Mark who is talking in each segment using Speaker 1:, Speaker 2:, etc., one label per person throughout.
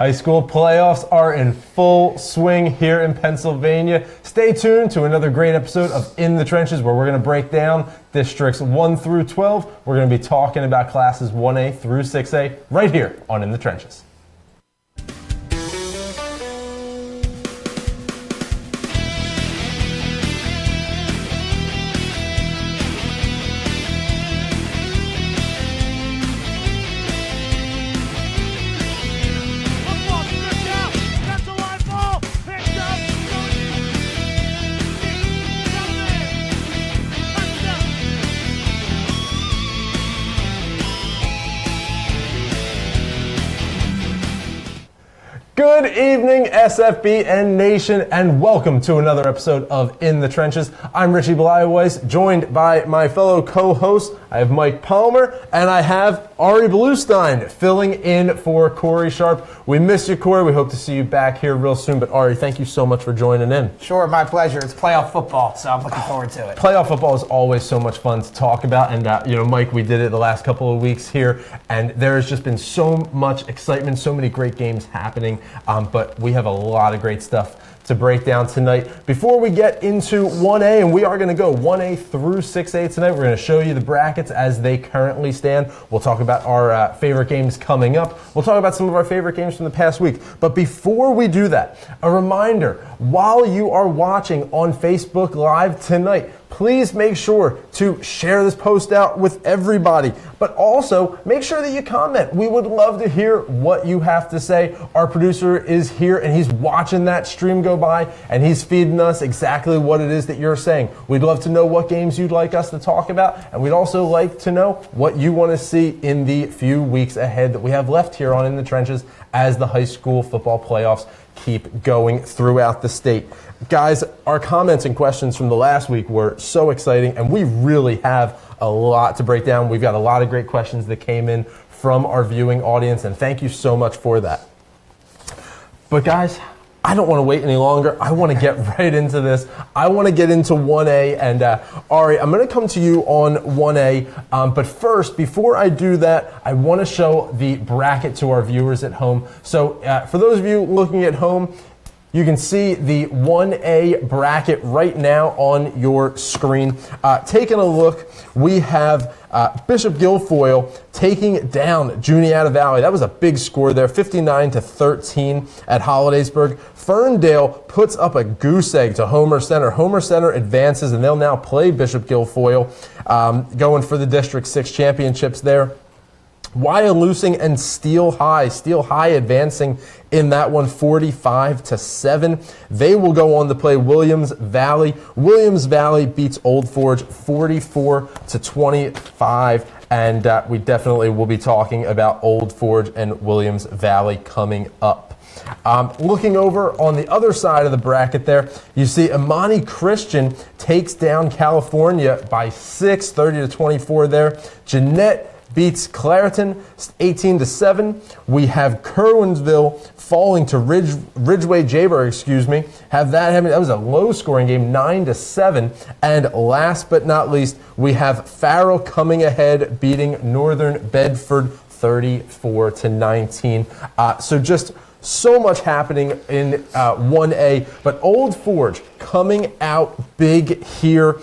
Speaker 1: High school playoffs are in full swing here in Pennsylvania. Stay tuned to another great episode of In the Trenches, where we're going to break down districts 1 through 12. We're going to be talking about classes 1A through 6A right here on In the Trenches. Good evening, SFBN Nation, and welcome to another episode of In the Trenches. I'm Richie Blyweiss, joined by my fellow co-hosts. I have Mike Palmer, and I have Ari Bluestein filling in for Corey Sharp. We miss you, Corey. We hope to see you back here real soon. But Ari, thank you so much for joining in.
Speaker 2: Sure, my pleasure. It's playoff football, so I'm looking forward to it.
Speaker 1: Playoff football is always so much fun to talk about. And, Mike, we did it the last couple of weeks here, and there has just been so much excitement, so many great games happening. But we have a lot of great stuff to break down tonight. Before we get into 1A, and we are going to go 1A through 6A tonight, we're going to show you the brackets as they currently stand. We'll talk about our favorite games coming up. We'll talk about some of our favorite games from the past week. But before we do that, a reminder, while you are watching on Facebook Live tonight, please make sure to share this post out with everybody, but also make sure that you comment. We would love to hear what you have to say. Our producer is here and he's watching that stream go by and he's feeding us exactly what it is that you're saying. We'd love to know what games you'd like us to talk about, and we'd also like to know what you want to see in the few weeks ahead that we have left here on In the Trenches as the high school football playoffs keep going throughout the state. Guys, our comments and questions from the last week were so exciting, and we really have a lot to break down. We've got a lot of great questions that came in from our viewing audience, and thank you so much for that. But guys, I don't want to wait any longer. I want to get right into this. I want to get into 1A, and Ari, I'm going to come to you on 1A, but first, before I do that, I want to show the bracket to our viewers at home. So for those of you looking at home, you can see the 1A bracket right now on your screen. Taking a look, we have Bishop Guilfoyle taking down Juniata Valley. That was a big score there, 59-13 at Hollidaysburg. Ferndale puts up a goose egg to Homer Center. Homer Center advances, and they'll now play Bishop Guilfoyle, going for the District 6 championships there. Wyalusing and Steel High advancing in that one 45-7. They will go on to play Williams Valley. Williams Valley beats Old Forge 44-25, and we definitely will be talking about Old Forge and Williams Valley coming up. Looking over on the other side of the bracket there, you see Imani Christian takes down California by 6, 30-24 there. Jeanette beats Clareton 18-7. We have Kerwinsville falling to Ridgeway Jayburg, Have that happening. That was a low-scoring game, 9-7. And last but not least, we have Farrell coming ahead, beating Northern Bedford 34-19. So just so much happening in 1A, but Old Forge coming out big here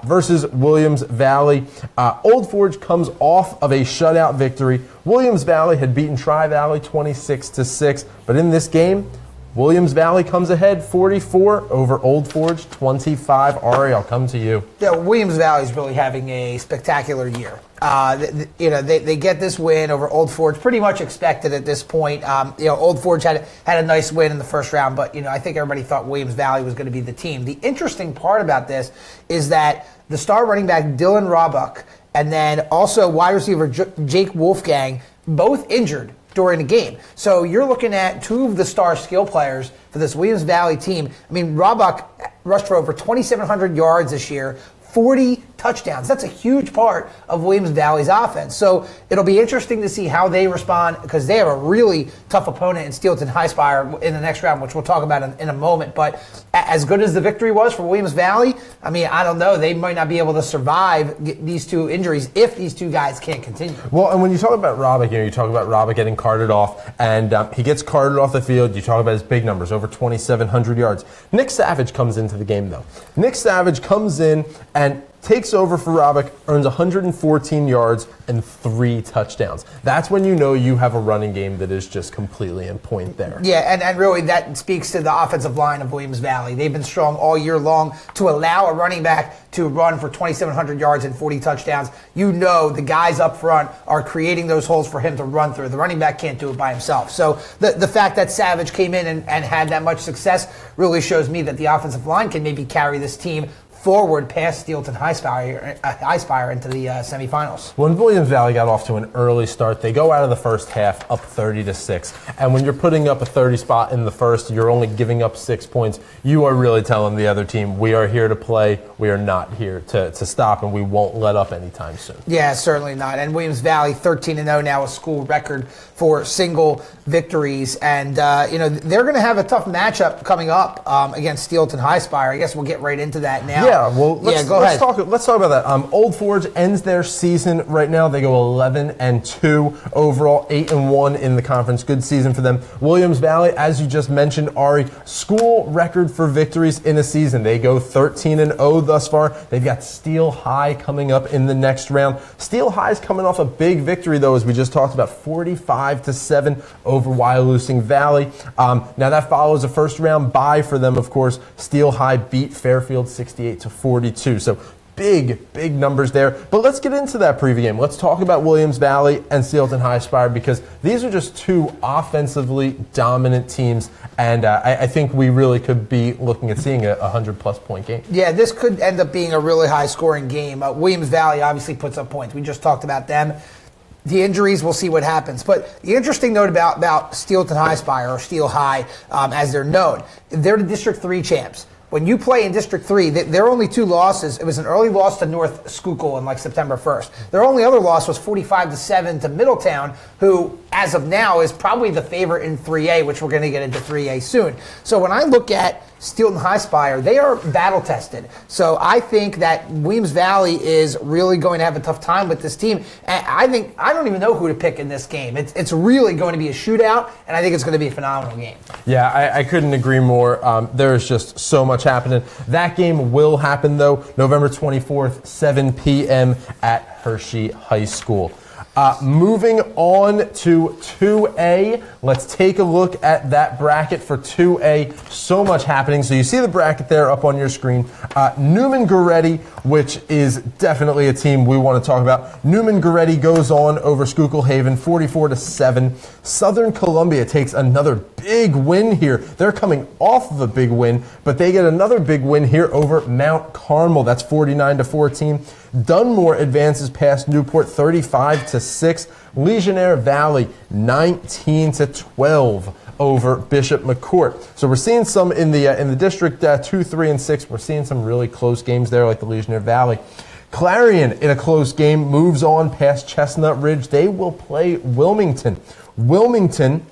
Speaker 1: versus Williams Valley. Old Forge comes off of a shutout victory. Williams Valley had beaten Tri-Valley 26-6, but in this game, Williams Valley comes ahead 44 over Old Forge 25. Ari, I'll come to you.
Speaker 2: Yeah, Williams Valley is really having a spectacular year. They get this win over Old Forge, pretty much expected at this point. Old Forge had a nice win in the first round, but I think everybody thought Williams Valley was going to be the team. The interesting part about this is that the star running back Dylan Roebuck and then also wide receiver Jake Wolfgang both injured during the game. So you're looking at two of the star skill players for this Williams Valley team. I mean, Roebuck rushed for over 2,700 yards this year, 40 touchdowns. That's a huge part of Williams Valley's offense. So it'll be interesting to see how they respond, because they have a really tough tough opponent in Steelton High Spire in the next round, which we'll talk about in a moment. But as good as the victory was for Williams Valley, I mean, I don't know. They might not be able to survive these two injuries if these two guys can't continue.
Speaker 1: Well, and when you talk about Robick, you talk about Robick getting carted off, and he gets carted off the field. You talk about his big numbers, over 2,700 yards. Nick Savage comes into the game, though. Nick Savage comes in and takes over for Robick, earns 114 yards and 3 touchdowns. That's when you know you have a running game that is just completely in point there.
Speaker 2: Yeah, and really that speaks to the offensive line of Williams Valley. They've been strong all year long. To allow a running back to run for 2,700 yards and 40 touchdowns, you know the guys up front are creating those holes for him to run through. The running back can't do it by himself. So the fact that Savage came in and had that much success really shows me that the offensive line can maybe carry this team forward past Steelton High Spire into the semifinals.
Speaker 1: When Williams Valley got off to an early start, they go out of the first half up 30-6. And when you're putting up a 30 spot in the first, you're only giving up 6 points. You are really telling the other team, we are here to play. We are not here to stop, and we won't let up anytime soon.
Speaker 2: Yeah, certainly not. And Williams Valley 13-0 now, a school record for single victories. And they're going to have a tough matchup coming up against Steelton High Spire. I guess we'll get right into that now.
Speaker 1: Yeah, well, let's talk about that. Old Forge ends their season right now. They go 11-2 overall, 8-1 in the conference. Good season for them. Williams Valley, as you just mentioned, Ari, school record for victories in a season. They go 13-0 thus far. They've got Steel High coming up in the next round. Steel High's coming off a big victory, though, as we just talked about, 45-7 over Wyalusing Valley. Now that follows a first round bye for them, of course. Steel High beat Fairfield 68-42. So big numbers there. But let's get into that preview game. Let's talk about Williams Valley and Steelton High Spire, because these are just two offensively dominant teams, and I think we really could be looking at seeing a 100-plus point game.
Speaker 2: Yeah, this could end up being a really high-scoring game. Williams Valley obviously puts up points. We just talked about them. The injuries, we'll see what happens. But the interesting note about Steelton High Spire, or Steel High, as they're known, they're the District 3 champs. When you play in District 3, there are only 2 losses. It was an early loss to North Schuylkill on September 1st. Their only other loss was 45-7 to Middletown, who, as of now, is probably the favorite in 3A, which we're going to get into 3A soon. So when I look at Steelton High Spire, they are battle-tested. So I think that Williams Valley is really going to have a tough time with this team. And I don't even know who to pick in this game. It's really going to be a shootout, and I think it's going to be a phenomenal game.
Speaker 1: Yeah, I couldn't agree more. There is just so much happening. That game will happen, though, November 24th, 7 p.m. at Hershey High School. Moving on to 2A, let's take a look at that bracket for 2A. So much happening. So you see the bracket there up on your screen. Newman-Goretti, which is definitely a team we want to talk about. Newman-Goretti goes on over Schuylkill Haven, 44-7. Southern Columbia takes another big win here. They're coming off of a big win, but they get another big win here over Mount Carmel. That's 49-14. Dunmore advances past Newport 35-6. Legionnaire Valley 19-12 over Bishop McCourt. So we're seeing some in the district 2, 3, and 6. We're seeing some really close games there, like the Legionnaire Valley. Clarion, in a close game, moves on past Chestnut Ridge. They will play Wilmington. Wilmington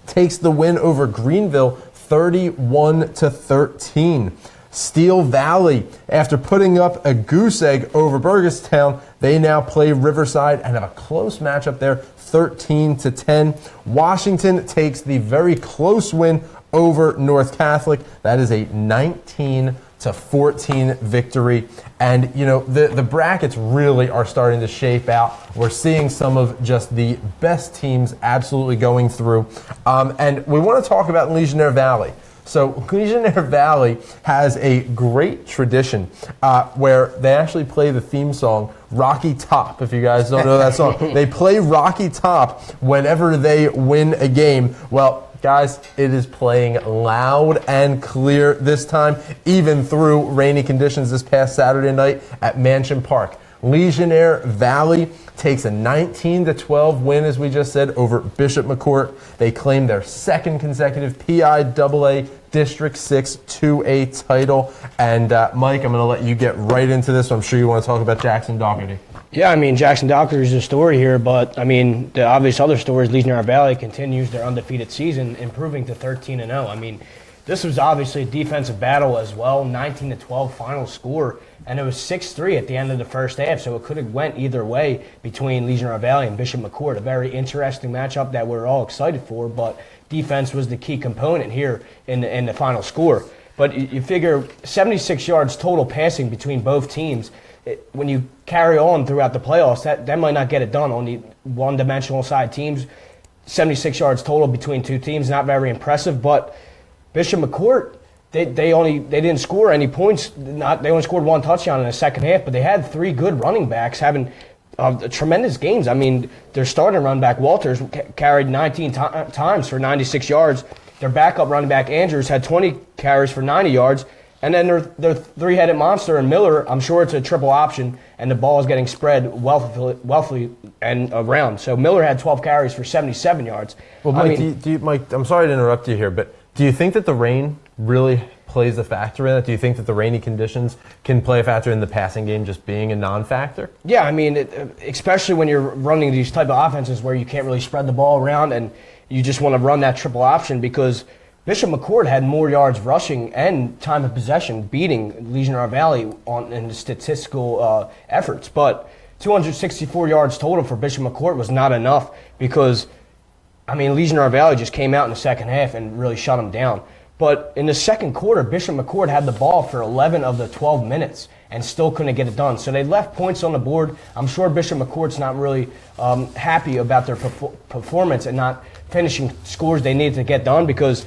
Speaker 1: takes the win over Greenville 31-13. Steel Valley, after putting up a goose egg over Burgestown, they now play Riverside and have a close matchup there, 13-10. Washington takes the very close win over North Catholic. That is a 19-14 victory. And, the brackets really are starting to shape out. We're seeing some of just the best teams absolutely going through. And we want to talk about Legionnaire Valley. So Legionnaire Valley has a great tradition where they actually play the theme song Rocky Top. If you guys don't know that song, they play Rocky Top whenever they win a game. Well, guys, it is playing loud and clear this time, even through rainy conditions this past Saturday night at Mansion Park. Legionnaire Valley takes a 19-12 win, as we just said, over Bishop McCourt. They claim their second consecutive PIAA District 6 2A title. And Mike, I'm going to let you get right into this. I'm sure you want to talk about Jackson Doherty.
Speaker 3: Yeah, I mean, Jackson Doherty is a story here, but I mean, the obvious other story is Legionnaire Valley continues their undefeated season, improving to 13-0. I mean, this was obviously a defensive battle as well, 19-12 final score, and it was 6-3 at the end of the first half, so it could have went either way between Legionnaire Valley and Bishop McCourt. A very interesting matchup that we're all excited for, but defense was the key component here in the final score. But you figure 76 yards total passing between both teams. When you carry on throughout the playoffs, that might not get it done on the one-dimensional side teams. 76 yards total between two teams, not very impressive. But Bishop McCourt, they didn't score any points. They only scored one touchdown in the second half, but they had three good running backs having tremendous games. I mean, their starting running back Walters carried 19 times for 96 yards. Their backup running back Andrews had 20 carries for 90 yards. And then their three-headed monster and Miller, I'm sure it's a triple option, and the ball is getting spread wealthily and around. So Miller had 12 carries for 77 yards.
Speaker 1: Well, Mike, Mike, I'm sorry to interrupt you here, but do you think that the rain really plays a factor in that? Do you think that the rainy conditions can play a factor in the passing game just being a non-factor?
Speaker 3: Yeah, I mean, especially when you're running these type of offenses where you can't really spread the ball around and you just want to run that triple option, because Bishop McCourt had more yards rushing and time of possession, beating Legionnaire Valley in the statistical efforts. But 264 yards total for Bishop McCourt was not enough because, I mean, Legionnaire Valley just came out in the second half and really shut them down. But in the second quarter, Bishop McCourt had the ball for 11 of the 12 minutes and still couldn't get it done. So they left points on the board. I'm sure Bishop McCourt's not really happy about their performance and not finishing scores they needed to get done, because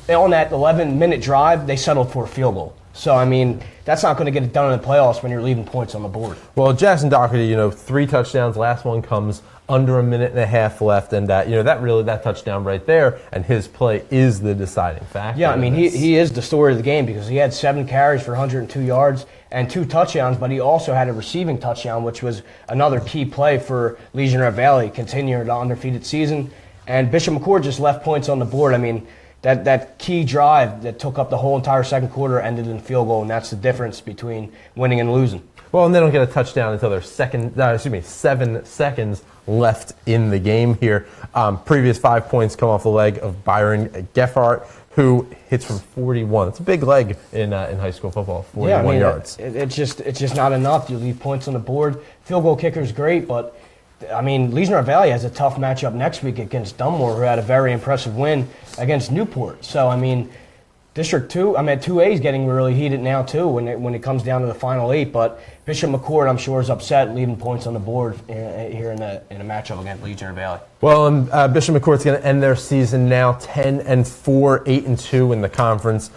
Speaker 3: on that 11-minute drive, they settled for a field goal. So, I mean, that's not going to get it done in the playoffs when you're leaving points on the board.
Speaker 1: Well, Jackson Doherty, 3 touchdowns. Last one comes under a minute and a half left. And, that touchdown right there and his play is the deciding factor.
Speaker 3: Yeah, I mean, he is the story of the game because he had 7 carries for 102 yards and 2 touchdowns, but he also had a receiving touchdown, which was another key play for Legionnaire Valley, continuing the undefeated season. And Bishop McCourt just left points on the board. I mean, that key drive that took up the whole entire second quarter ended in a field goal, and that's the difference between winning and losing.
Speaker 1: Well, and they don't get a touchdown until there's 7 seconds left in the game here. Previous 5 points come off the leg of Byron Geffart, who hits from 41. It's a big leg in high school football, 41 yards.
Speaker 3: It's just not enough. You leave points on the board. Field goal kicker is great, but I mean, Legionnaire Valley has a tough matchup next week against Dunmore, who had a very impressive win against Newport. So, I mean, District 2A is getting really heated now, too, when it comes down to the final 8. But Bishop McCourt, I'm sure, is upset leaving points on the board here in a matchup against Legionnaire Valley.
Speaker 1: Well, Bishop McCourt's going to end thetheir season now 10-4, 8-2 in the conference.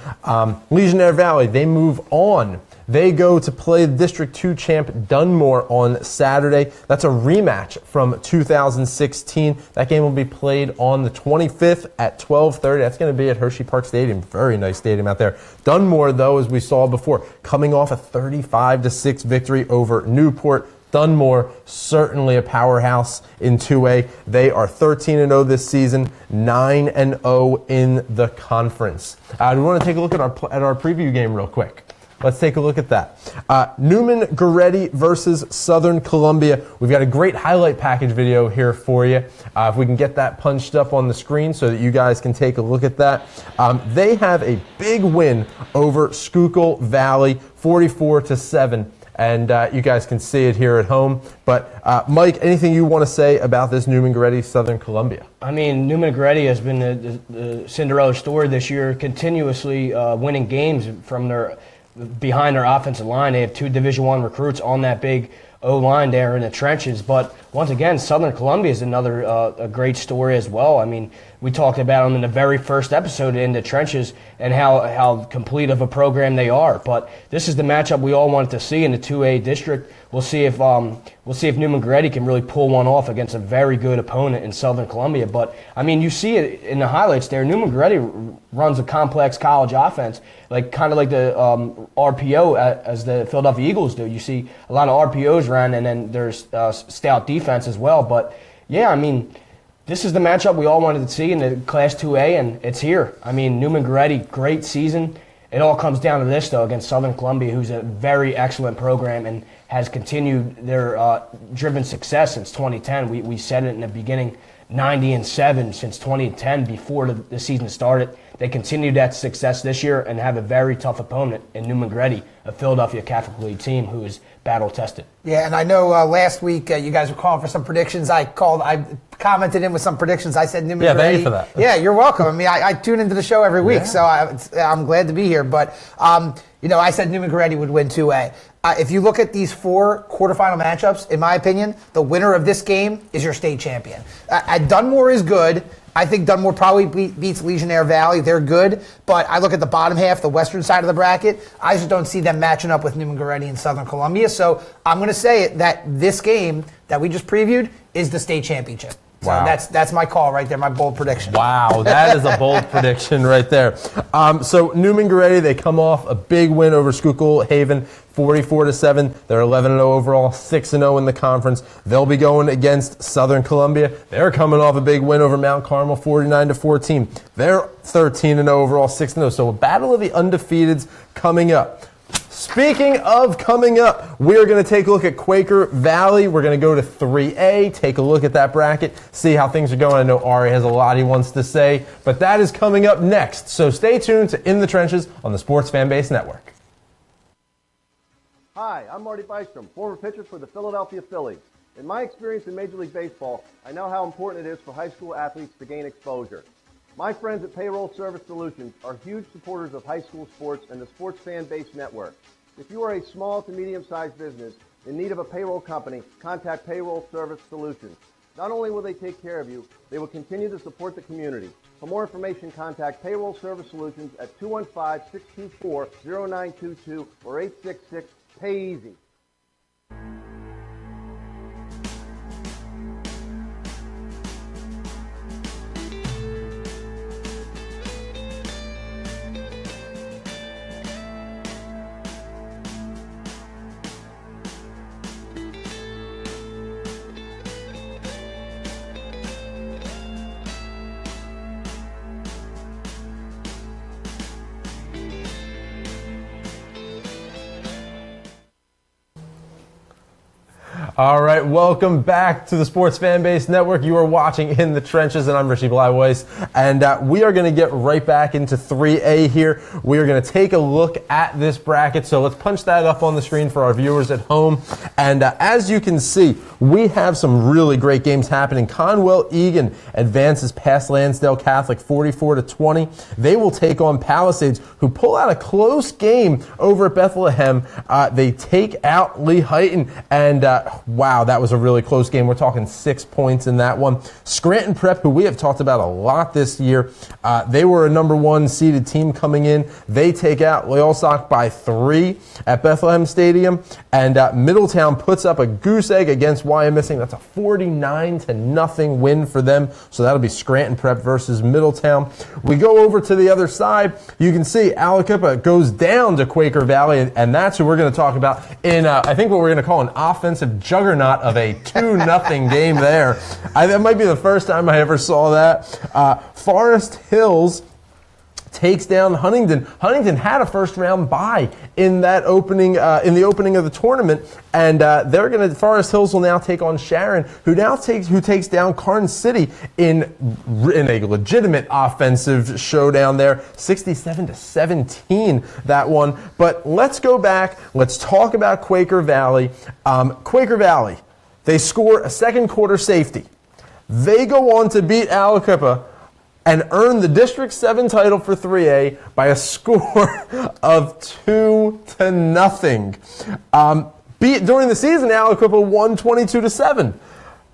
Speaker 1: Legionnaire Valley, they move on. They go to play District 2 champ Dunmore on Saturday. That's a rematch from 2016. That game will be played on the 25th at 12:30. That's going to be at Hershey Park Stadium. Very nice stadium out there. Dunmore, though, as we saw before, coming off a 35-6 victory over Newport. Dunmore, certainly a powerhouse in 2A. They are 13-0 this season, 9-0 in the conference. We want to take a look at our preview game real quick. Let's take a look at that. Newman Goretti versus Southern Columbia. We've got a great highlight package video here for you. If we can get that punched up on the screen so that you guys can take a look at that. They have a big win over Schuylkill Valley, 44-7. And you guys can see it here at home. But, Mike, anything you want to say about this Newman Goretti Southern Columbia?
Speaker 3: I mean, Newman Goretti has been the Cinderella story this year, continuously winning games from behind their offensive line. They have 2 Division I recruits on that big O-line there in the trenches. But once again, Southern Columbia is another a great story as well. I mean, we talked about them in the very first episode in the trenches and how complete of a program they are. But this is the matchup we all wanted to see in the 2A district. We'll see if Newman Goretti can really pull one off against a very good opponent in Southern Columbia. But I mean, you see it in the highlights there. Newman Goretti runs a complex college offense, kind of like the RPO as the Philadelphia Eagles do. You see a lot of RPOs Ren, and then there's stout defense as well. But, yeah, I mean, this is the matchup we all wanted to see in the Class 2A, and it's here. I mean, Newman-Goretti, great season. It all comes down to this, though, against Southern Columbia, who's a very excellent program and has continued their driven success since 2010. We said it in the beginning, 90-7 since 2010 before the season started. They continued that success this year and have a very tough opponent in Newman-Goretti, a Philadelphia Catholic League team who is battle-tested.
Speaker 2: Yeah, and I know last week you guys were calling for some predictions. I commented in with some predictions. I said Newman-Goretti.
Speaker 1: Yeah, thank you for that.
Speaker 2: Yeah, you're welcome. I mean, I tune into the show every week, so I'm glad to be here. But, I said Newman-Goretti would win 2A. If you look at these 4 quarterfinal matchups, in my opinion, the winner of this game is your state champion. Dunmore is good. I think Dunmore probably beats Legionnaire Valley. They're good. But I look at the bottom half, the western side of the bracket. I just don't see them matching up with Newman-Goretti and Southern Columbia. So I'm going to say that this game that we just previewed is the state championship. So
Speaker 1: Wow.
Speaker 2: that's my call right there, my bold prediction.
Speaker 1: Wow, that is a bold prediction right there. So Newman-Goretti, they come off a big win over Schuylkill Haven, 44-7. They're 11-0 overall, 6-0 in the conference. They'll be going against Southern Columbia. They're coming off a big win over Mount Carmel, 49-14. They're 13-0 overall, 6-0. So a battle of the undefeateds coming up. Speaking of coming up, we're going to take a look at Quaker Valley. We're going to go to 3A, take a look at that bracket, see how things are going. I know Ari has a lot he wants to say, but that is coming up next. So stay tuned to In the Trenches on the Sports Fanbase Network.
Speaker 4: Hi, I'm Marty Bystrom, former pitcher for the Philadelphia Phillies. In my experience in Major League Baseball, I know how important it is for high school athletes to gain exposure. My friends at Payroll Service Solutions are huge supporters of high school sports and the Sports Fan Base Network. If you are a small to medium-sized business in need of a payroll company, contact Payroll Service Solutions. Not only will they take care of you, they will continue to support the community. For more information, contact Payroll Service Solutions at 215-624-0922 or 866-PAY-EASY.
Speaker 1: All right, welcome back to the Sports Fanbase Network. You are watching In the Trenches, and I'm Richie Blyweiss. And we are going to get right back into 3A here. We are going to take a look at this bracket. So let's punch that up on the screen for our viewers at home. And as you can see, we have some really great games happening. Conwell Egan advances past Lansdale Catholic 44-20. They will take on Palisades, who pull out a close game over at Bethlehem. They take out Lee Heighton, and wow, that was a really close game. We're talking 6 points in that one. Scranton Prep, who we have talked about a lot this year, they were a number 1 seeded team coming in. They take out Loyalsock by 3 at Bethlehem Stadium. And Middletown puts up a goose egg against Wyomissing. That's a 49-0 win for them. So that'll be Scranton Prep versus Middletown. We go over to the other side. You can see Aliquippa goes down to Quaker Valley, and that's who we're going to talk about in, I think, what we're going to call an offensive juggernaut of a 2-0 game there. That might be the first time I ever saw that. Forest Hills takes down Huntington. Huntington had a first-round bye in that opening, in the opening of the tournament, and Forest Hills will now take on Sharon, who takes down Carn City in a legitimate offensive showdown there, 67-17 that one. But let's go back. Let's talk about Quaker Valley. Quaker Valley, they score a second quarter safety. They go on to beat Aliquippa and earn the District 7 title for 3A by a score of 2-0. During the season, Aliquippa won 22-7.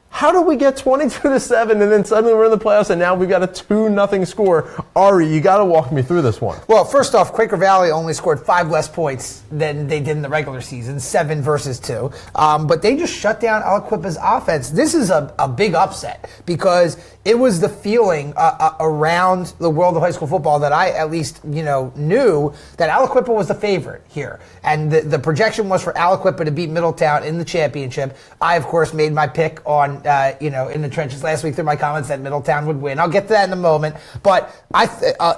Speaker 1: How do we get 22-7 and then suddenly we're in the playoffs and now we've got a 2-0 score? Ari, you got to walk me through this one.
Speaker 2: Well, first off, Quaker Valley only scored 5 less points than they did in the regular season, 7 versus 2. But they just shut down Aliquippa's offense. This is a big upset because it was the feeling around the world of high school football that I at least knew that Aliquippa was the favorite here. And the projection was for Aliquippa to beat Middletown in the championship. I, of course, made my pick on in the trenches last week through my comments that Middletown would win. I'll get to that in a moment. But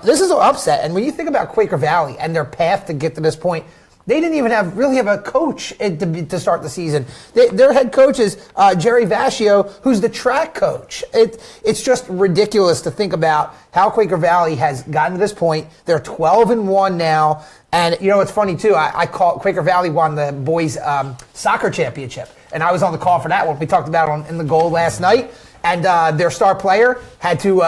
Speaker 2: this is an upset. And when you think about Quaker Valley and their path to get to this point, they didn't even really have a coach to start the season. Their head coach is Jerry Vascio, who's the track coach. It's just ridiculous to think about how Quaker Valley has gotten to this point. They're 12-1 now. And it's funny too. I call Quaker Valley won the boys soccer championship, and I was on the call for that one. We talked about it in the goal last night. And their star player had to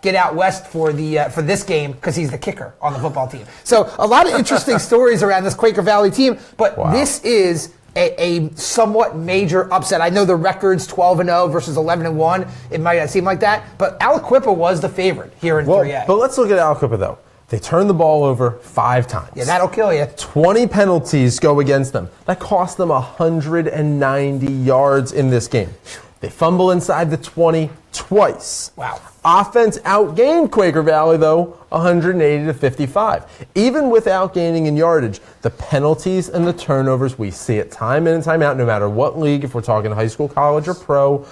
Speaker 2: get out west for this game because he's the kicker on the football team. So a lot of interesting stories around this Quaker Valley team. But This is a somewhat major upset. I know the record's 12-0 versus 11-1. It might not seem like that, but Aliquippa was the favorite here in 3A.
Speaker 1: But let's look at Aliquippa though. They turned the ball over 5 times.
Speaker 2: Yeah, that'll kill you.
Speaker 1: 20 penalties go against them. That cost them 190 yards in this game. They fumble inside the 20 twice.
Speaker 2: Wow.
Speaker 1: Offense outgained Quaker Valley, though, 180-55. Even without gaining in yardage, the penalties and the turnovers, we see it time in and time out, no matter what league, if we're talking high school, college, or pro,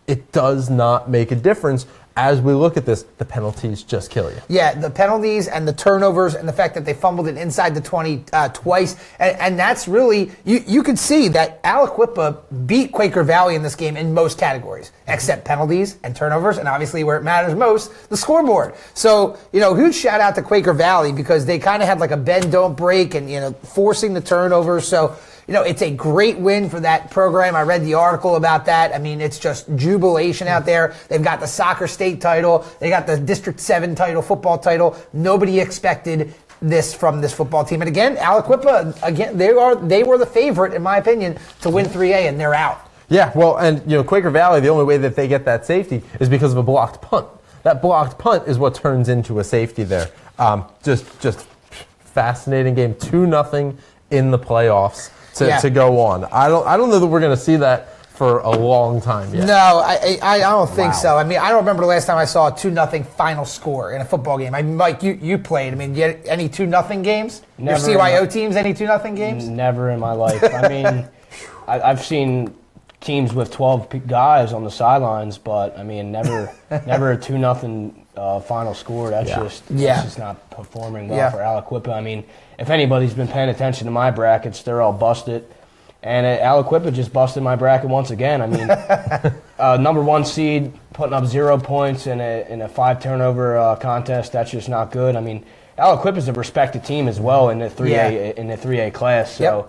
Speaker 1: it does not make a difference. As we look at this, the penalties just kill you.
Speaker 2: Yeah, the penalties and the turnovers and the fact that they fumbled it inside the 20 twice. And that's really, you could see that Aliquippa beat Quaker Valley in this game in most categories, except penalties and turnovers, and obviously where it matters most, the scoreboard. So, huge shout out to Quaker Valley because they kind of had like a bend, don't break and, forcing the turnovers. So, it's a great win for that program. I read the article about that. I mean, it's just jubilation out there. They've got the soccer state title. They got the District 7 title, football title. Nobody expected this from this football team. And again, Aliquippa, they were the favorite, in my opinion, to win 3A, and they're out.
Speaker 1: Yeah, well, and, Quaker Valley, the only way that they get that safety is because of a blocked punt. That blocked punt is what turns into a safety there. Just fascinating game. 2-0 in the playoffs. To go on. I don't know that we're going to see that for a long time yet.
Speaker 2: No, I don't think so. I mean, I don't remember the last time I saw a 2-0 final score in a football game. I mean, Mike, you played. I mean, you had any 2-0 games?
Speaker 3: Never.
Speaker 2: Your CYO teams, any 2-0 games?
Speaker 3: Never in my life. I mean, I've seen teams with 12 guys on the sidelines, but I mean, never a 2-0 final score. That's just not performing well for Aliquippa. I mean, if anybody's been paying attention to my brackets, they're all busted. And Aliquippa just busted my bracket once again. I mean, number 1 seed putting up 0 points in a 5 turnover contest. That's just not good. I mean, Aliquippa is a respected team as well in the 3A class. So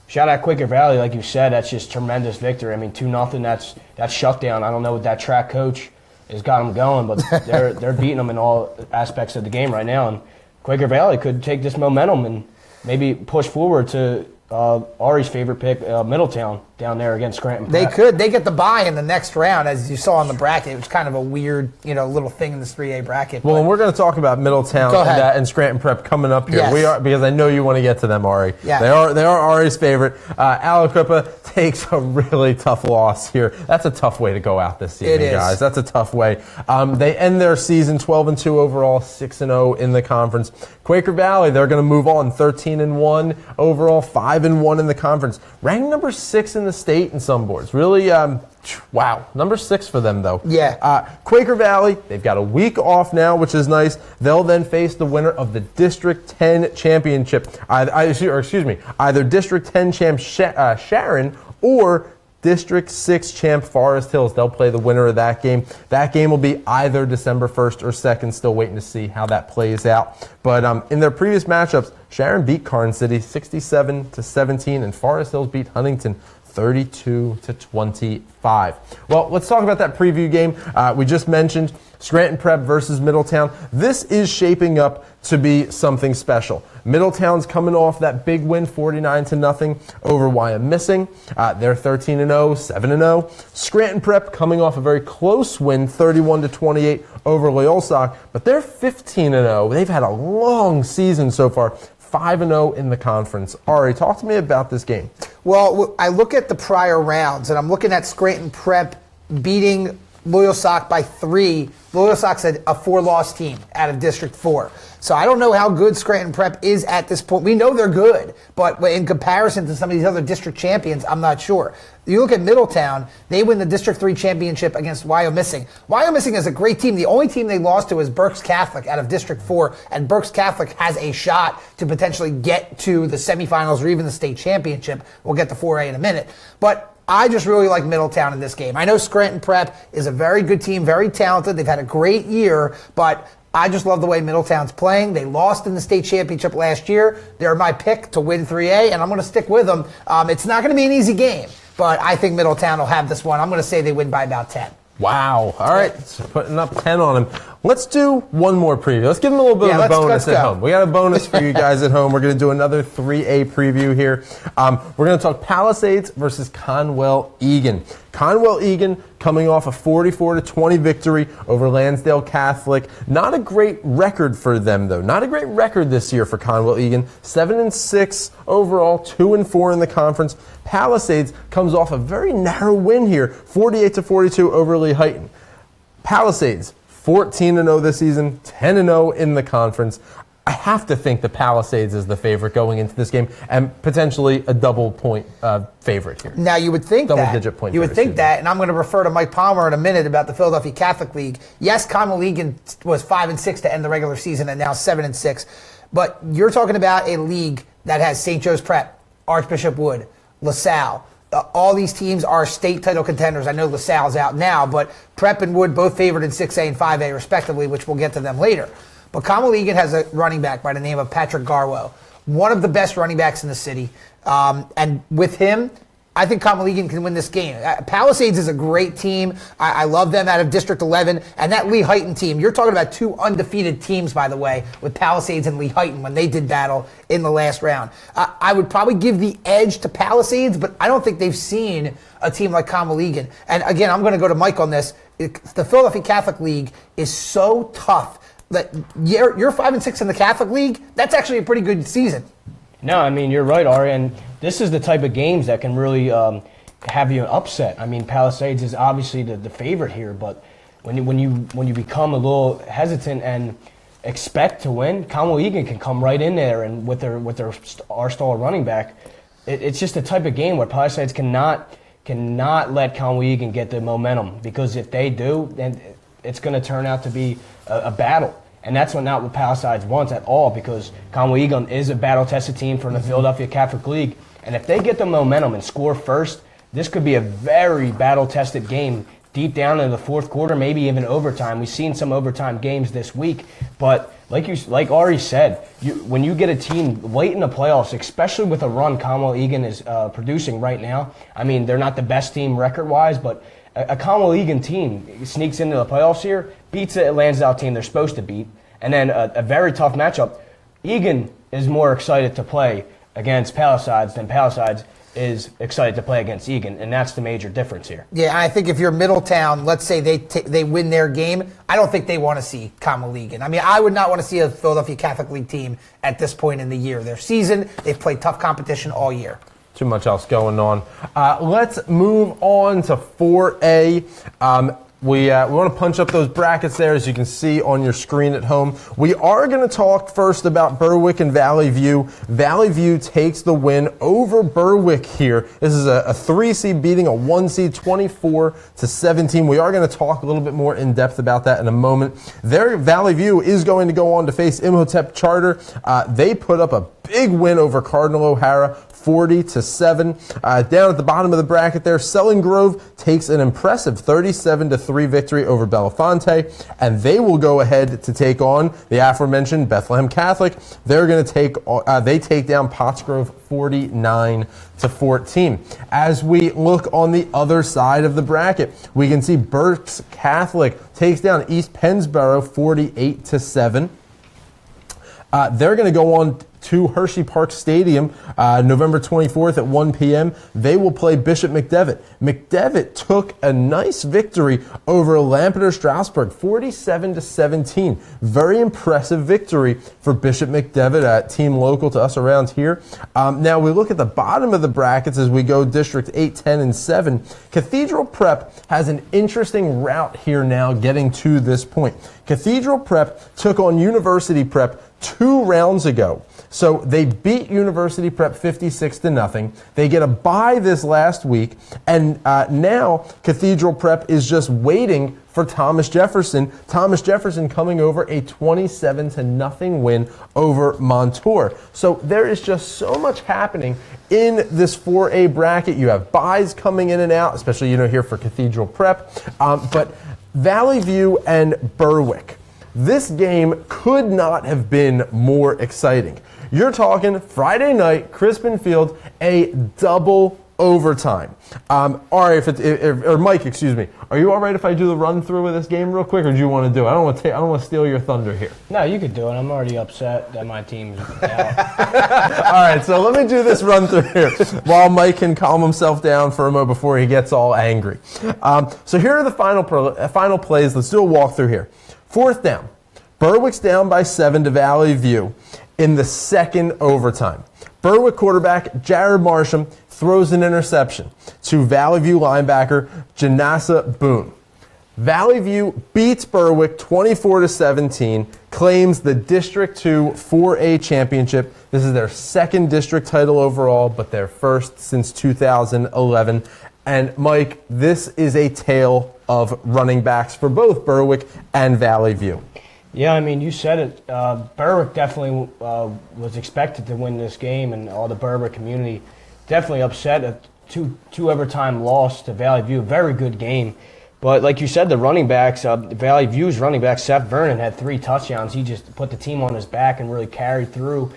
Speaker 3: shout out Quaker Valley, like you said. That's just tremendous victory. I mean, 2-0. That's shutdown. I don't know what that track coach has got them going, but they're beating them in all aspects of the game right now. And Quaker Valley could take this momentum and maybe push forward to Ari's favorite pick, Middletown, down there against Scranton Prep.
Speaker 2: They could. They get the bye in the next round, as you saw in the bracket. It was kind of a weird, little thing in this 3A bracket.
Speaker 1: Well, and we're going to talk about Middletown and Scranton Prep coming up here.
Speaker 2: Yes.
Speaker 1: We are, because I know you want to get to them, Ari.
Speaker 2: Yeah.
Speaker 1: They are Ari's favorite. Aliquippa takes a really tough loss here. That's a tough way to go out this season, guys. That's a tough way. They end their season 12-2 overall, 6-0 in the conference. Quaker Valley, they're going to move on, 13-1 overall, 5-1 in the conference. Ranked number 6 in the state in some boards. Really, wow. Number 6 for them, though.
Speaker 2: Yeah.
Speaker 1: Quaker Valley, they've got a week off now, which is nice. They'll then face the winner of the District 10 championship. Either District 10 champ Sharon or District 6 champ Forest Hills. They'll play the winner of that game. That game will be either December 1st or 2nd. Still waiting to see how that plays out. But in their previous matchups, Sharon beat Carn City 67-17, and Forest Hills beat Huntington 32-25. Well, let's talk about that preview game. We just mentioned Scranton Prep versus Middletown. This is shaping up to be something special. Middletown's coming off that big win, 49-0 over Wyomissing. They're 13-0, 7-0. Scranton Prep coming off a very close win, 31-28 over Loyolsock, but they're 15-0. They've had a long season so far, 5-0 in the conference. Ari, talk to me about this game.
Speaker 2: Well, I look at the prior rounds, and I'm looking at Scranton Prep beating Loyolsock by 3. Loyolsock's a 4-loss team out of District 4. So I don't know how good Scranton Prep is at this point. We know they're good, but in comparison to some of these other district champions, I'm not sure. You look at Middletown, they win the District 3 championship against Wyomissing. Wyomissing is a great team. The only team they lost to is Berks Catholic out of District 4, and Berks Catholic has a shot to potentially get to the semifinals or even the state championship. We'll get to 4A in a minute. But I just really like Middletown in this game. I know Scranton Prep is a very good team, very talented. They've had a great year, but I just love the way Middletown's playing. They lost in the state championship last year. They're my pick to win 3A, and I'm going to stick with them. It's not going to be an easy game, but I think Middletown will have this one. I'm going to say they win by about 10.
Speaker 1: Wow. All right. So putting up 10 on him. Let's do one more preview. Let's give them a little bit of a bonus at home. We got a bonus for you guys at home. We're going to do another 3A preview here. We're going to talk Palisades versus Conwell-Egan. Conwell-Egan coming off a 44-20 victory over Lansdale Catholic. Not a great record for them, though. Not a great record this year for Conwell-Egan. 7-6 overall, 2-4 in the conference. Palisades comes off a very narrow win here, 48-42 over Lehighton. Palisades 14-0 this season, 10-0 in the conference. I have to think the Palisades is the favorite going into this game, and potentially a double-point favorite here.
Speaker 2: Now, you would think
Speaker 1: double-digit point.
Speaker 2: You would think that, and I'm going to refer to Mike Palmer in a minute about the Philadelphia Catholic League. Yes, Conwell-Egan was 5-6 to end the regular season, and now 7-6. But you're talking about a league that has St. Joe's Prep, Archbishop Wood, LaSalle. All these teams are state title contenders. I know LaSalle's out now, but Prep and Wood both favored in 6A and 5A respectively, which we'll get to them later. But Conwell-Egan has a running back by the name of Patrick Garwo, one of the best running backs in the city. And with him, I think Conwell-Egan can win this game. Palisades is a great team. I love them out of District 11. And that Lehighton team, you're talking about 2 undefeated teams, by the way, with Palisades and Lehighton when they did battle in the last round. I would probably give the edge to Palisades, but I don't think they've seen a team like Conwell-Egan. And again, I'm going to go to Mike on this. The Philadelphia Catholic League is so tough that you're 5-6 in the Catholic League. That's actually a pretty good season.
Speaker 3: No, I mean, you're right, Ari, and this is the type of games that can really have you an upset. I mean, Palisades is obviously the favorite here, but when you become a little hesitant and expect to win, Conwell-Egan can come right in there, and with their star running back, it's just the type of game where Palisades cannot let Conwell-Egan get the momentum, because if they do, then it's going to turn out to be a battle. And that's not what Palisades wants at all, because Conwell-Egan is a battle-tested team from the Philadelphia Catholic League. And if they get the momentum and score first, this could be a very battle-tested game deep down in the fourth quarter, maybe even overtime. We've seen some overtime games this week. But like Ari said, when you get a team late in the playoffs, especially with a run Conwell-Egan is producing right now, I mean, they're not the best team record-wise, but a Conwell-Egan team sneaks into the playoffs here, beats a Lansdale team they're supposed to beat, and then a very tough matchup. Egan is more excited to play against Palisades than Palisades is excited to play against Egan, and that's the major difference here.
Speaker 2: Yeah, and I think if you're Middletown, let's say they win their game, I don't think they want to see Conwell-Egan. I mean, I would not want to see a Philadelphia Catholic League team at this point in the year. Their season, they've played tough competition all year.
Speaker 1: Too much else going on. Let's move on to 4A. We want to punch up those brackets there, as you can see on your screen at home. We are going to talk first about Berwick and Valley View. Valley View takes the win over Berwick here. This is a 3 seed beating a 1 seed, 24-17. We are going to talk a little bit more in depth about that in a moment. Their Valley View is going to go on to face Imhotep Charter. They put up a big win over Cardinal O'Hara, 40-7. Down at the bottom of the bracket there, Selling Grove takes an impressive 37-3 victory over Belafonte, and they will go ahead to take on the aforementioned Bethlehem Catholic. They're going to take down Pottsgrove 49-14. As we look on the other side of the bracket, we can see Berks Catholic takes down East Pennsboro 48-7. They're going to go on to Hershey Park Stadium November 24th at 1 p.m. They will play Bishop McDevitt. McDevitt took a nice victory over Lampeter Strasburg, 47-17. Very impressive victory for Bishop McDevitt, team local to us around here. Now we look at the bottom of the brackets as we go District 8, 10, and 7. Cathedral Prep has an interesting route here now getting to this point. Cathedral Prep took on University Prep 2 rounds ago. So they beat University Prep 56-0. They get a bye this last week, and now Cathedral Prep is just waiting for Thomas Jefferson. Thomas Jefferson coming over a 27-0 win over Montour. So there is just so much happening in this 4A bracket. You have byes coming in and out, especially here for Cathedral Prep, but Valley View and Berwick. This game could not have been more exciting. You're talking Friday night, Crispin Field, a double overtime. Ari, or Mike, excuse me, are you all right if I do the run through of this game real quick, or do you want to do it? I don't want to steal your thunder here.
Speaker 3: No, you could do it. I'm already upset that my team's out.
Speaker 1: All right, so let me do this run through here while Mike can calm himself down for a moment before he gets all angry. So here are the final plays. Let's do a walkthrough here. 4th down. Berwick's down by 7 to Valley View in the second overtime. Berwick quarterback Jared Marsham throws an interception to Valley View linebacker Janassa Boone. Valley View beats Berwick 24-17, claims the District 2 4A championship. This is their second district title overall, but their first since 2011. And Mike, this is a tale of running backs for both Berwick and Valley View.
Speaker 3: Yeah, I mean, you said it. Berwick definitely was expected to win this game, and all the Berwick community definitely upset at two overtime loss to Valley View. Very good game. But like you said, the running backs, Valley View's running back, Seth Vernon, had 3 touchdowns. He just put the team on his back and really carried through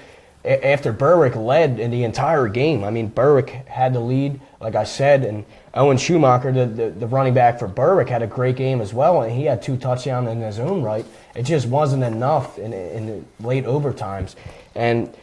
Speaker 3: after Berwick led in the entire game. I mean, Berwick had the lead, like I said, and Owen Schumacher, the running back for Berwick, had a great game as well, and he had 2 touchdowns in his own right. It just wasn't enough in the late overtimes. And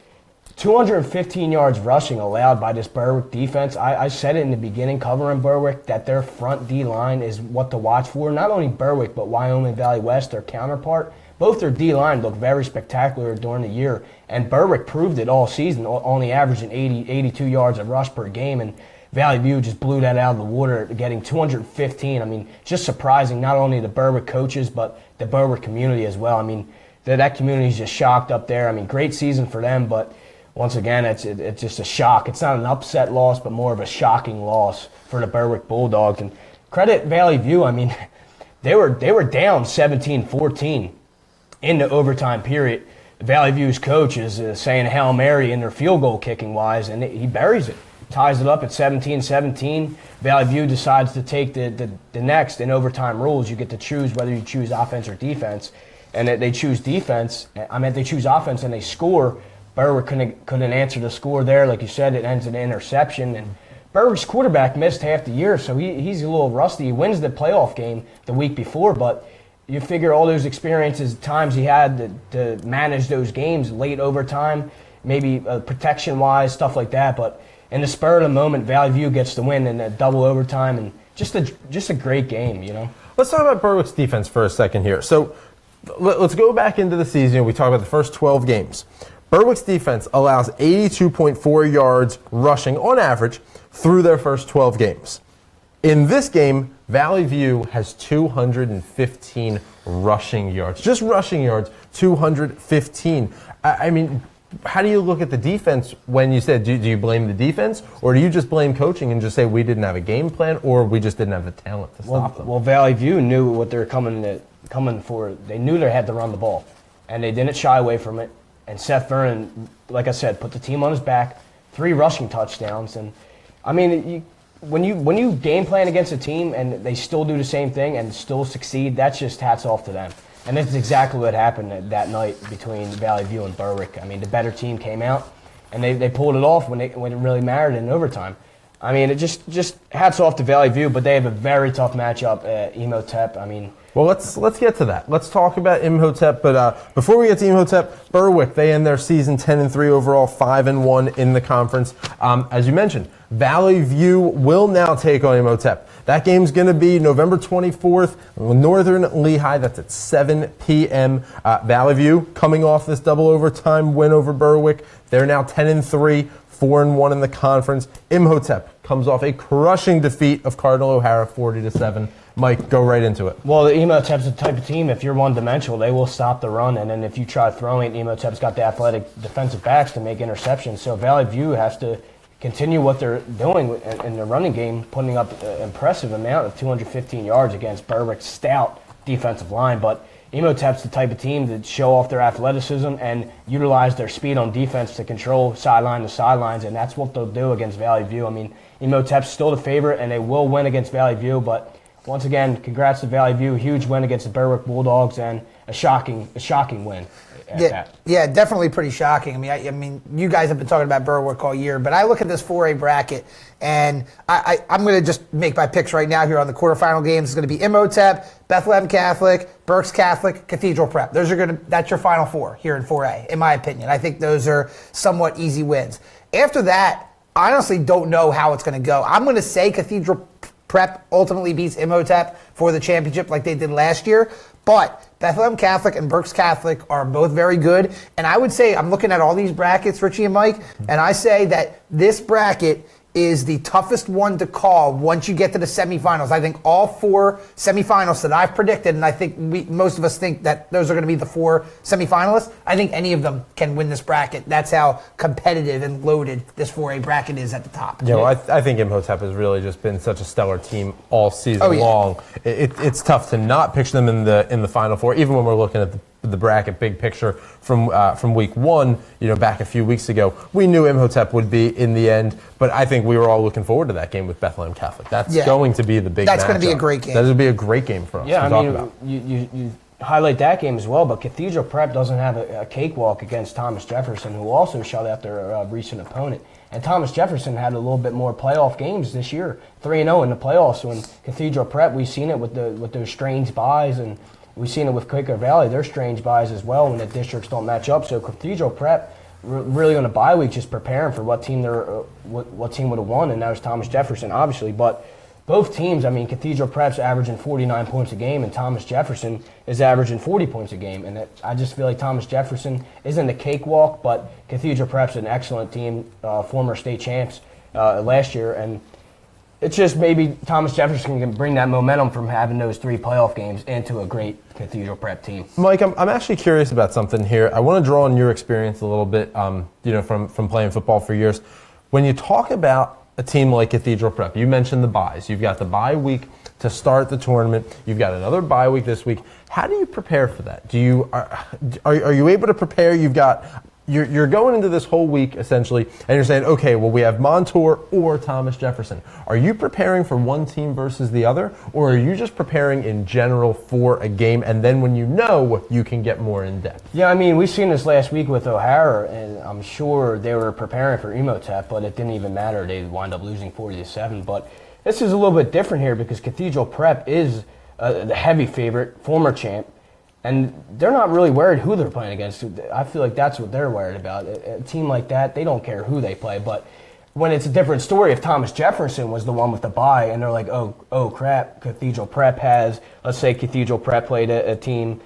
Speaker 3: 215 yards rushing allowed by this Berwick defense. I said it in the beginning, covering Berwick, that their front D-line is what to watch for. Not only Berwick, but Wyoming Valley West, their counterpart. Both their D-line looked very spectacular during the year, and Berwick proved it all season, only averaging 82 yards of rush per game, and Valley View just blew that out of the water, getting 215. I mean, just surprising, not only the Berwick coaches, but the Berwick community as well. I mean, that community is just shocked up there. I mean, great season for them, but once again, it's just a shock. It's not an upset loss, but more of a shocking loss for the Berwick Bulldogs. And credit Valley View. I mean, they were down 17-14 in the overtime period. Valley View's coach is saying Hail Mary in their field goal kicking wise, and he buries it. Ties it up at 17-17. Valley View decides to take the next in overtime rules. You get to choose whether you choose offense or defense. And they choose defense. They choose offense and they score. Berwick couldn't answer the score there. Like you said, it ends in an interception. And Berwick's quarterback missed half the year, so he's a little rusty. He wins the playoff game the week before, but you figure all those experiences, times he had to manage those games, late overtime, maybe protection-wise, stuff like that. But in the spur of the moment, Valley View gets the win in a double overtime, and just a great game,
Speaker 1: Let's talk about Berwick's defense for a second here. So let's go back into the season. We talk about the first 12 games. Berwick's defense allows 82.4 yards rushing on average through their first 12 games. In this game, Valley View has 215 rushing yards. Just rushing yards, 215. I mean, how do you look at the defense when you said, do you blame the defense, or do you just blame coaching and just say we didn't have a game plan, or we just didn't have the talent to stop them?
Speaker 3: Well, Valley View knew what they were coming for. They knew they had to run the ball, and they didn't shy away from it. And Seth Vernon, like I said, put the team on his back, 3 rushing touchdowns. And I mean, when you game plan against a team and they still do the same thing and still succeed, that's just hats off to them. And that's exactly what happened that night between Valley View and Berwick. I mean, the better team came out, and they pulled it off when it really mattered in overtime. I mean, it just hats off to Valley View, but they have a very tough matchup at Imhotep. I mean,
Speaker 1: well, let's get to that. Let's talk about Imhotep, but before we get to Imhotep, Berwick, they end their season 10-3 overall, 5-1 in the conference. As you mentioned, Valley View will now take on Imhotep. That game's going to be November 24th, Northern Lehigh. That's at 7 p.m. Valley View coming off this double overtime win over Berwick. They're now 10-3. 4-1 in the conference. Imhotep comes off a crushing defeat of Cardinal O'Hara, 40-7. Mike, go right into it.
Speaker 3: Well, the Imhotep's the type of team, if you're one-dimensional, they will stop the run, and then if you try throwing, Imhotep's got the athletic defensive backs to make interceptions. So Valley View has to continue what they're doing in the running game, putting up an impressive amount of 215 yards against Berwick's stout defensive line. But Imhotep's the type of team that show off their athleticism and utilize their speed on defense to control sideline to sidelines, and that's what they'll do against Valley View. I mean, Imhotep's still the favorite, and they will win against Valley View, but once again, congrats to Valley View. Huge win against the Berwick Bulldogs, and a shocking win at that.
Speaker 2: Yeah, definitely pretty shocking. I mean, you guys have been talking about Berwick all year, but I look at this 4A bracket, and I'm going to just make my picks right now here on the quarterfinal games. It's going to be Imhotep, Bethlehem Catholic, Berks Catholic, Cathedral Prep. That's your final 4 here in 4A, in my opinion. I think those are somewhat easy wins. After that, I honestly don't know how it's going to go. I'm going to say Cathedral Prep ultimately beats Imhotep for the championship like they did last year, but Bethlehem Catholic and Berks Catholic are both very good. And I would say, I'm looking at all these brackets, Richie and Mike, and I say that this bracket is the toughest one to call once you get to the semifinals. I think all 4 semifinals that I've predicted, and I think most of us think that those are going to be the 4 semifinalists, I think any of them can win this bracket. That's how competitive and loaded this 4A bracket is at the top.
Speaker 1: Yeah, well, I think Imhotep has really just been such a stellar team all season long. It's tough to not picture them in the Final Four, even when we're looking at the bracket big picture from week 1, back a few weeks ago. We knew Imhotep would be in the end, but I think we were all looking forward to that game with Bethlehem Catholic. That's going to be the big
Speaker 2: That's
Speaker 1: matchup.
Speaker 2: going to be a great game.
Speaker 1: That would be a great game for us to talk about.
Speaker 3: You highlight that game as well, but Cathedral Prep doesn't have a cakewalk against Thomas Jefferson, who also shut out their recent opponent. And Thomas Jefferson had a little bit more playoff games this year, 3-0 in the playoffs. So in Cathedral Prep, we've seen it with those strange buys, and we've seen it with Quaker Valley. They're strange buys as well when the districts don't match up. So Cathedral Prep really on a bye week just preparing for what team what team would have won, and that was Thomas Jefferson, obviously. But both teams, I mean, Cathedral Prep's averaging 49 points a game, and Thomas Jefferson is averaging 40 points a game. And I just feel like Thomas Jefferson isn't a cakewalk, but Cathedral Prep's an excellent team, former state champs last year. And it's just maybe Thomas Jefferson can bring that momentum from having those 3 playoff games into a great Cathedral Prep team.
Speaker 1: Mike, I'm actually curious about something here. I want to draw on your experience a little bit, from playing football for years. When you talk about a team like Cathedral Prep, you mentioned the byes. You've got the bye week to start the tournament. You've got another bye week this week. How do you prepare for that? Are you able to prepare? You're going into this whole week essentially, and you're saying, okay, well, we have Montour or Thomas Jefferson. Are you preparing for one team versus the other, or are you just preparing in general for a game, and then when you can get more in depth?
Speaker 3: Yeah, I mean, we've seen this last week with O'Hara, and I'm sure they were preparing for Imhotep, but it didn't even matter. They wound up losing 40-7. But this is a little bit different here because Cathedral Prep is the heavy favorite, former champ. And they're not really worried who they're playing against. I feel like that's what they're worried about. A team like that, they don't care who they play. But when it's a different story, if Thomas Jefferson was the one with the bye and they're like, oh crap, Cathedral Prep let's say Cathedral Prep played a team,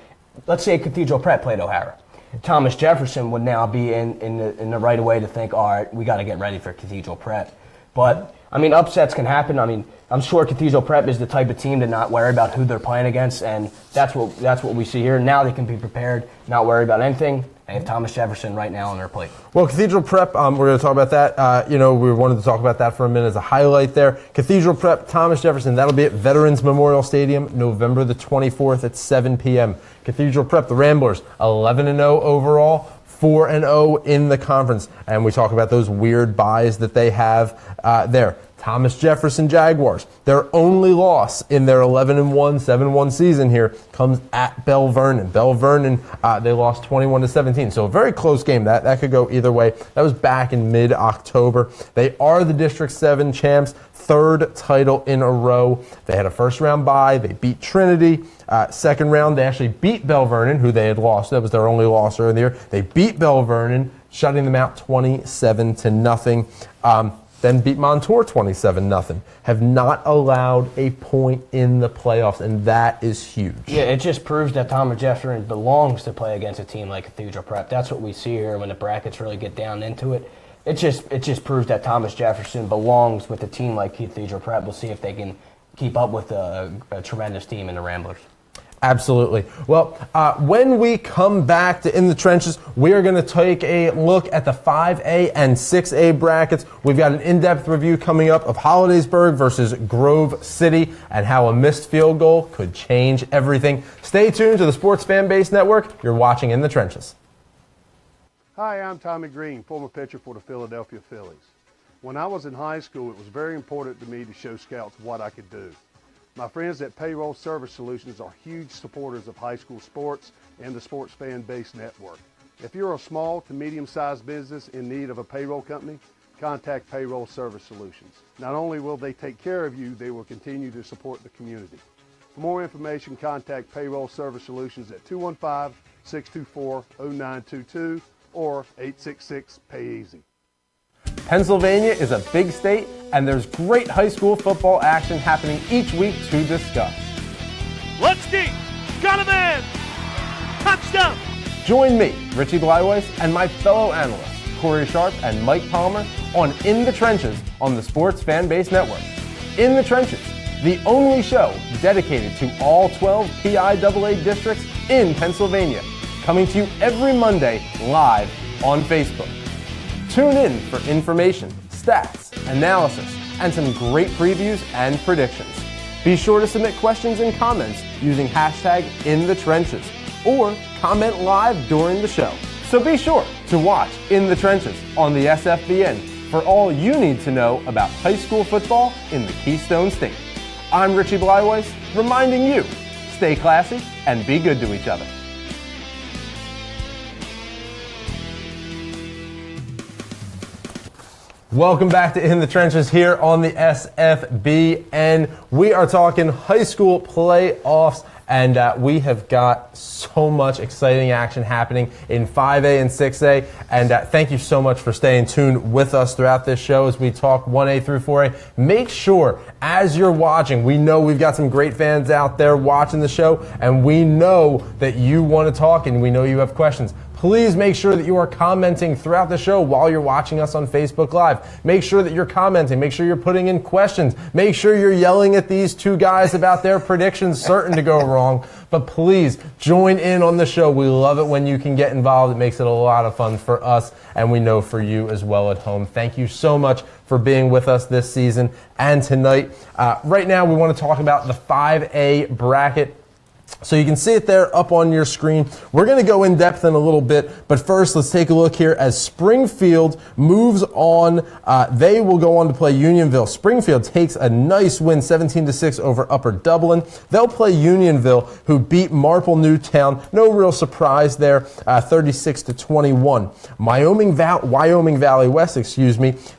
Speaker 3: let's say Cathedral Prep played O'Hara. Thomas Jefferson would now be in the right away to think, all right, we got to get ready for Cathedral Prep. But, I mean, upsets can happen. I mean, I'm sure Cathedral Prep is the type of team to not worry about who they're playing against, and that's what we see here. Now they can be prepared, not worry about anything. They have Thomas Jefferson right now on their plate.
Speaker 1: Well, Cathedral Prep, we're going to talk about that. We wanted to talk about that for a minute as a highlight there. Cathedral Prep, Thomas Jefferson, that'll be at Veterans Memorial Stadium, November the 24th at 7 p.m. Cathedral Prep, the Ramblers, 11-0 overall, 4-0 in the conference. And we talk about those weird buys that they have there. Thomas Jefferson Jaguars, their only loss in their 11-1, 7-1 season here comes at Bell Vernon. Bell Vernon, they lost 21-17. So a very close game. That could go either way. That was back in mid-October. They are the District 7 champs, third title in a row. They had a first round bye. They beat Trinity. Second round, they actually beat Bell Vernon, who they had lost. That was their only loss earlier in the year. They beat Bell Vernon, shutting them out 27-0. Then beat Montour 27-0. Have not allowed a point in the playoffs, and that is huge.
Speaker 3: Yeah, it just proves that Thomas Jefferson belongs to play against a team like Cathedral Prep. That's what we see here when the brackets really get down into it. It just proves that Thomas Jefferson belongs with a team like Cathedral Prep. We'll see if they can keep up with a tremendous team in the Ramblers.
Speaker 1: Absolutely. Well, when we come back to In the Trenches, we are going to take a look at the 5A and 6A brackets. We've got an in-depth review coming up of Hollidaysburg versus Grove City and how a missed field goal could change everything. Stay tuned to the Sports Fan Base Network. You're watching In the Trenches.
Speaker 5: Hi, I'm Tommy Greene, former pitcher for the Philadelphia Phillies. When I was in high school, it was very important to me to show scouts what I could do. My friends at Payroll Service Solutions are huge supporters of high school sports and the Sports Fan Base Network. If you're a small to medium-sized business in need of a payroll company, contact Payroll Service Solutions. Not only will they take care of you, they will continue to support the community. For more information, contact Payroll Service Solutions at 215-624-0922 or 866-PAY-EASY.
Speaker 1: Pennsylvania is a big state, and there's great high school football action happening each week to discuss.
Speaker 6: Let's deep. Got a man. Touchdown.
Speaker 1: Join me, Richie Blyweiss, and my fellow analysts, Corey Sharp and Mike Palmer, on In the Trenches on the Sports Fan Base Network. In the Trenches, the only show dedicated to all 12 PIAA districts in Pennsylvania, coming to you every Monday live on Facebook. Tune in for information, stats, analysis, and some great previews and predictions. Be sure to submit questions and comments using hashtag #InTheTrenches or comment live during the show. So be sure to watch In the Trenches on the SFBN for all you need to know about high school football in the Keystone State. I'm Richie Blyweiss, reminding you, stay classy and be good to each other. Welcome back to In the Trenches here on the SFBN. We are talking high school playoffs, and we have got so much exciting action happening in 5A and 6A. And thank you so much for staying tuned with us throughout this show as we talk 1A through 4A. Make sure, as you're watching, we know we've got some great fans out there watching the show, and we know that you want to talk and we know you have questions. Please make sure that you are commenting throughout the show while you're watching us on Facebook Live. Make sure that you're commenting. Make sure you're putting in questions. Make sure you're yelling at these two guys about their predictions certain to go wrong. But please join in on the show. We love it when you can get involved. It makes it a lot of fun for us, and we know for you as well at home. Thank you so much for being with us this season and tonight. Right now, we want to talk about the 5A bracket. So you can see it there up on your screen. We're going to go in depth in a little bit, but first let's take a look here as Springfield moves on. They will go on to play Unionville. Springfield takes a nice win, 17-6 over Upper Dublin. They'll play Unionville, who beat Marple Newtown. No real surprise there, 36-21. Wyoming Valley West,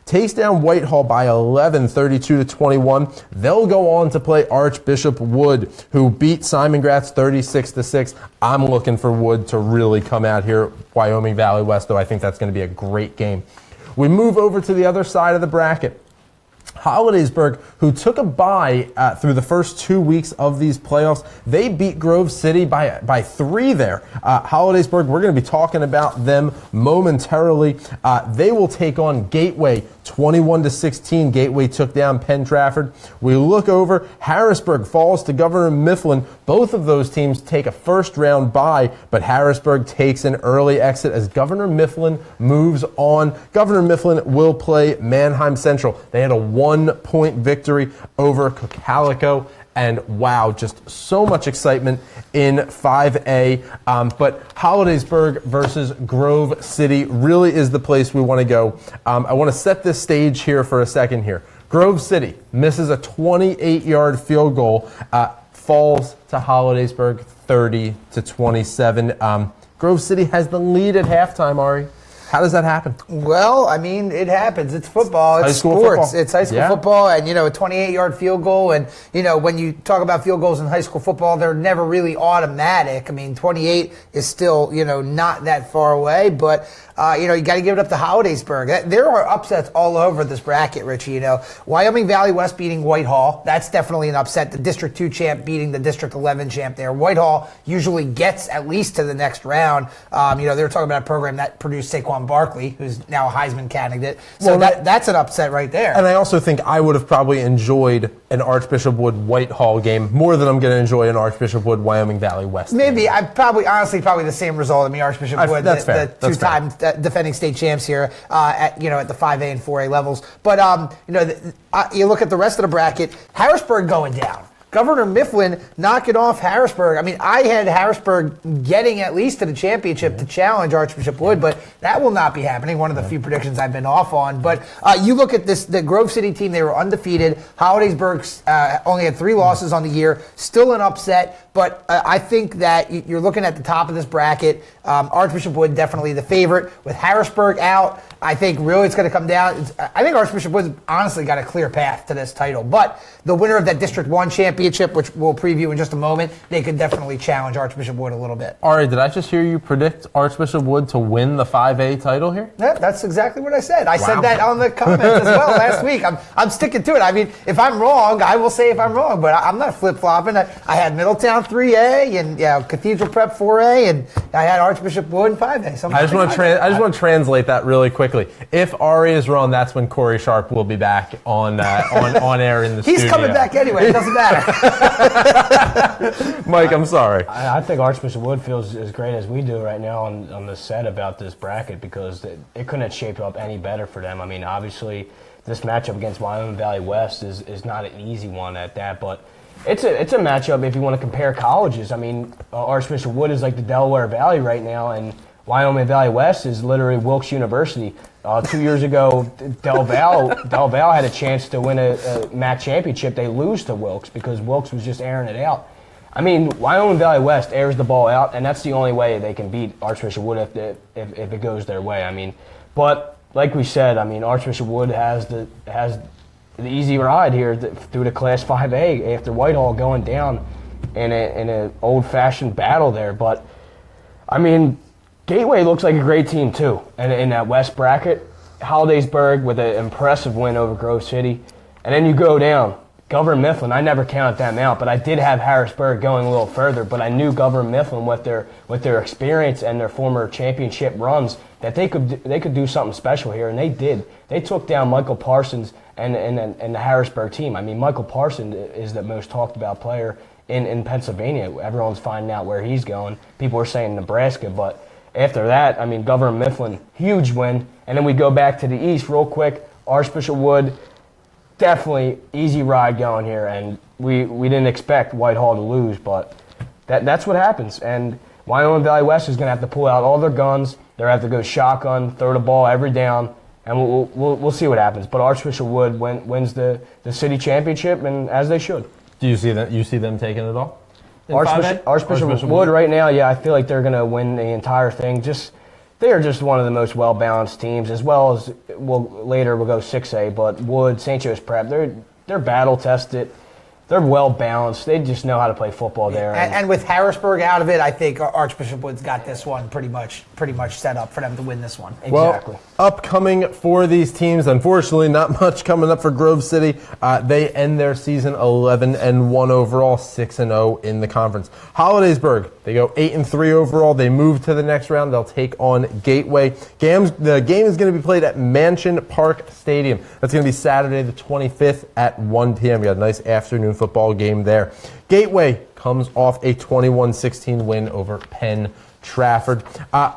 Speaker 1: takes down Whitehall by 11, 32-21. They'll go on to play Archbishop Wood, who beat Simon Gratz 36-6. I'm looking for Wood to really come out here. Wyoming Valley West, though, I think that's going to be a great game. We move over to the other side of the bracket. Hollidaysburg, who took a bye through the first 2 weeks of these playoffs, they beat Grove City by 3 there. Hollidaysburg, we're going to be talking about them momentarily. They will take on Gateway 21-16. Gateway took down Penn Trafford. We look over, Harrisburg falls to Governor Mifflin. Both of those teams take a first-round bye, but Harrisburg takes an early exit as Governor Mifflin moves on. Governor Mifflin will play Manheim Central. They had a 1-point victory over Cocalico. And wow, just so much excitement in 5A. But Hollidaysburg versus Grove City really is the place we want to go. I want to set this stage here for a second here. Grove City misses a 28-yard field goal, falls to Hollidaysburg 30-27. Grove City has the lead at halftime, Ari. How does that happen?
Speaker 2: Well, I mean, it happens. It's football. It's sports. It's high school football, and, a 28-yard field goal. And, when you talk about field goals in high school football, they're never really automatic. I mean, 28 is still, not that far away. But, you got to give it up to Hollidaysburg. There are upsets all over this bracket, Richie. Wyoming Valley West beating Whitehall. That's definitely an upset. The District 2 champ beating the District 11 champ there. Whitehall usually gets at least to the next round. They were talking about a program that produced Saquon Barkley, who's now a Heisman candidate. So that's an upset right there.
Speaker 1: And I also think I would have probably enjoyed an Archbishop Wood Whitehall game more than I'm going to enjoy an Archbishop Wood Wyoming Valley West
Speaker 2: Maybe.
Speaker 1: game.
Speaker 2: I'm probably the same result. I mean, Archbishop Wood,
Speaker 1: that's fair.
Speaker 2: the two-time defending state champs here at the 5A and 4A levels. But, you look at the rest of the bracket, Harrisburg going down. Governor Mifflin knocking off Harrisburg. I mean, I had Harrisburg getting at least to the championship to challenge Archbishop Wood, but that will not be happening. One of the few predictions I've been off on. But you look at the Grove City team, they were undefeated. Hollidaysburg only had 3 losses on the year. Still an upset. But I think that you're looking at the top of this bracket. Archbishop Wood definitely the favorite. With Harrisburg out, I think really it's going to come down. I think Archbishop Wood's honestly got a clear path to this title. But the winner of that District 1 championship, which we'll preview in just a moment, they could definitely challenge Archbishop Wood a little bit.
Speaker 1: Ari, did I just hear you predict Archbishop Wood to win the 5A title here?
Speaker 2: Yeah, that's exactly what I said. I said that on the comments as well last week. I'm sticking to it. I mean, if I'm wrong, I will say if I'm wrong, but I'm not flip-flopping. I had Middletown 3A and Cathedral Prep 4A, and I had Archbishop Wood 5A.
Speaker 1: I just want to translate that really quickly. If Ari is wrong, that's when Corey Sharp will be back on air in the studio.
Speaker 2: He's coming back anyway. It doesn't matter.
Speaker 1: Mike, I'm sorry.
Speaker 3: I think Archbishop Wood feels as great as we do right now on the set about this bracket because it couldn't have shaped up any better for them. I mean, obviously, this matchup against Wyoming Valley West is not an easy one at that, but it's a matchup if you want to compare colleges. I mean, Archbishop Wood is like the Delaware Valley right now, and Wyoming Valley West is literally Wilkes University. 2 years ago, Del Valle had a chance to win a MAC championship. They lose to Wilkes because Wilkes was just airing it out. I mean, Wyoming Valley West airs the ball out, and that's the only way they can beat Archbishop Wood if it goes their way. I mean, but like we said, I mean, Archbishop Wood has the easy ride here through the Class 5A after Whitehall going down in an old-fashioned battle there. But, I mean, Gateway looks like a great team, too, in that West bracket. Hollidaysburg with an impressive win over Grove City. And then you go down. Governor Mifflin, I never counted them out, but I did have Harrisburg going a little further. But I knew Governor Mifflin with their experience and their former championship runs that they could do something special here, and they did. They took down Michael Parsons and the Harrisburg team. I mean, Michael Parsons is the most talked about player in Pennsylvania. Everyone's finding out where he's going. People are saying Nebraska, but after that, I mean, Governor Mifflin, huge win. And then we go back to the East real quick. Archbishop Wood, definitely easy ride going here, and we didn't expect Whitehall to lose, but that's what happens. And Wyoming Valley West is going to have to pull out all their guns. They're going to have to go shotgun, throw the ball every down, and we'll see what happens. But Archbishop Wood wins the city championship, and as they should.
Speaker 1: Do you see that? You see them taking it all?
Speaker 3: Archbishop Wood right now, yeah, I feel like they're going to win the entire thing. They are just one of the most well-balanced teams, as well as later we'll go 6A. But Wood, St. Joe's Prep, they're battle-tested. They're well-balanced. They just know how to play football there.
Speaker 2: And with Harrisburg out of it, I think Archbishop Wood's got this one pretty much set up for them to win this one.
Speaker 3: Exactly.
Speaker 1: Well, upcoming for these teams, unfortunately, not much coming up for Grove City. They end their season 11-1 overall, 6-0 in the conference. Hollidaysburg, they go 8-3 overall. They move to the next round. They'll take on Gateway. The game is going to be played at Mansion Park Stadium. That's going to be Saturday the 25th at 1 p.m. We got a nice afternoon football game there. Gateway comes off a 21-16 win over Penn Trafford.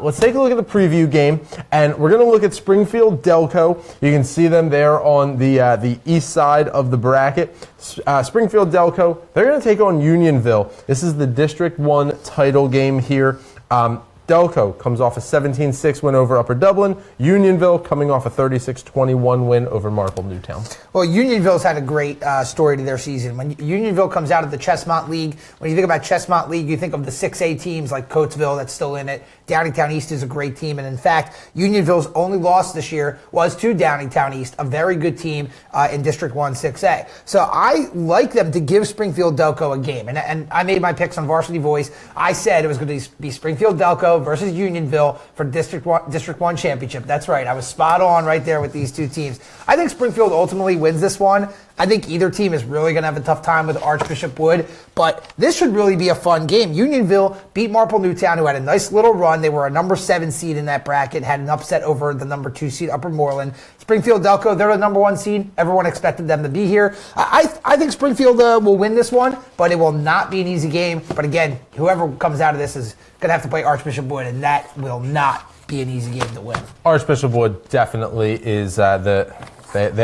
Speaker 1: Let's take a look at the preview game, and we're going to look at Springfield Delco. You can see them there on the east side of the bracket. Springfield Delco, they're going to take on Unionville. This is the District 1 title game here. Delco comes off a 17-6 win over Upper Dublin. Unionville coming off a 36-21 win over Marple Newtown.
Speaker 2: Well, Unionville's had a great story to their season. When Unionville comes out of the Chestmont League, when you think about Chestmont League, you think of the 6A teams like Coatesville that's still in it. Downingtown East is a great team. And in fact, Unionville's only loss this year was to Downingtown East, a very good team in District 1 6A. So I like them to give Springfield Delco a game. And I made my picks on Varsity Voice. I said it was going to be Springfield Delco versus Unionville for District 1 championship. That's right. I was spot on right there with these two teams. I think Springfield ultimately wins this one. I think either team is really going to have a tough time with Archbishop Wood, but this should really be a fun game. Unionville beat Marple Newtown, who had a nice little run. They were a number 7 seed in that bracket, had an upset over the number 2 seed, Upper Moreland. Springfield Delco, they're the number 1 seed. Everyone expected them to be here. I think Springfield will win this one, but it will not be an easy game. But again, whoever comes out of this is going to have to play Archbishop Wood, and that will not be an easy game to win.
Speaker 1: Archbishop Wood definitely is they're it.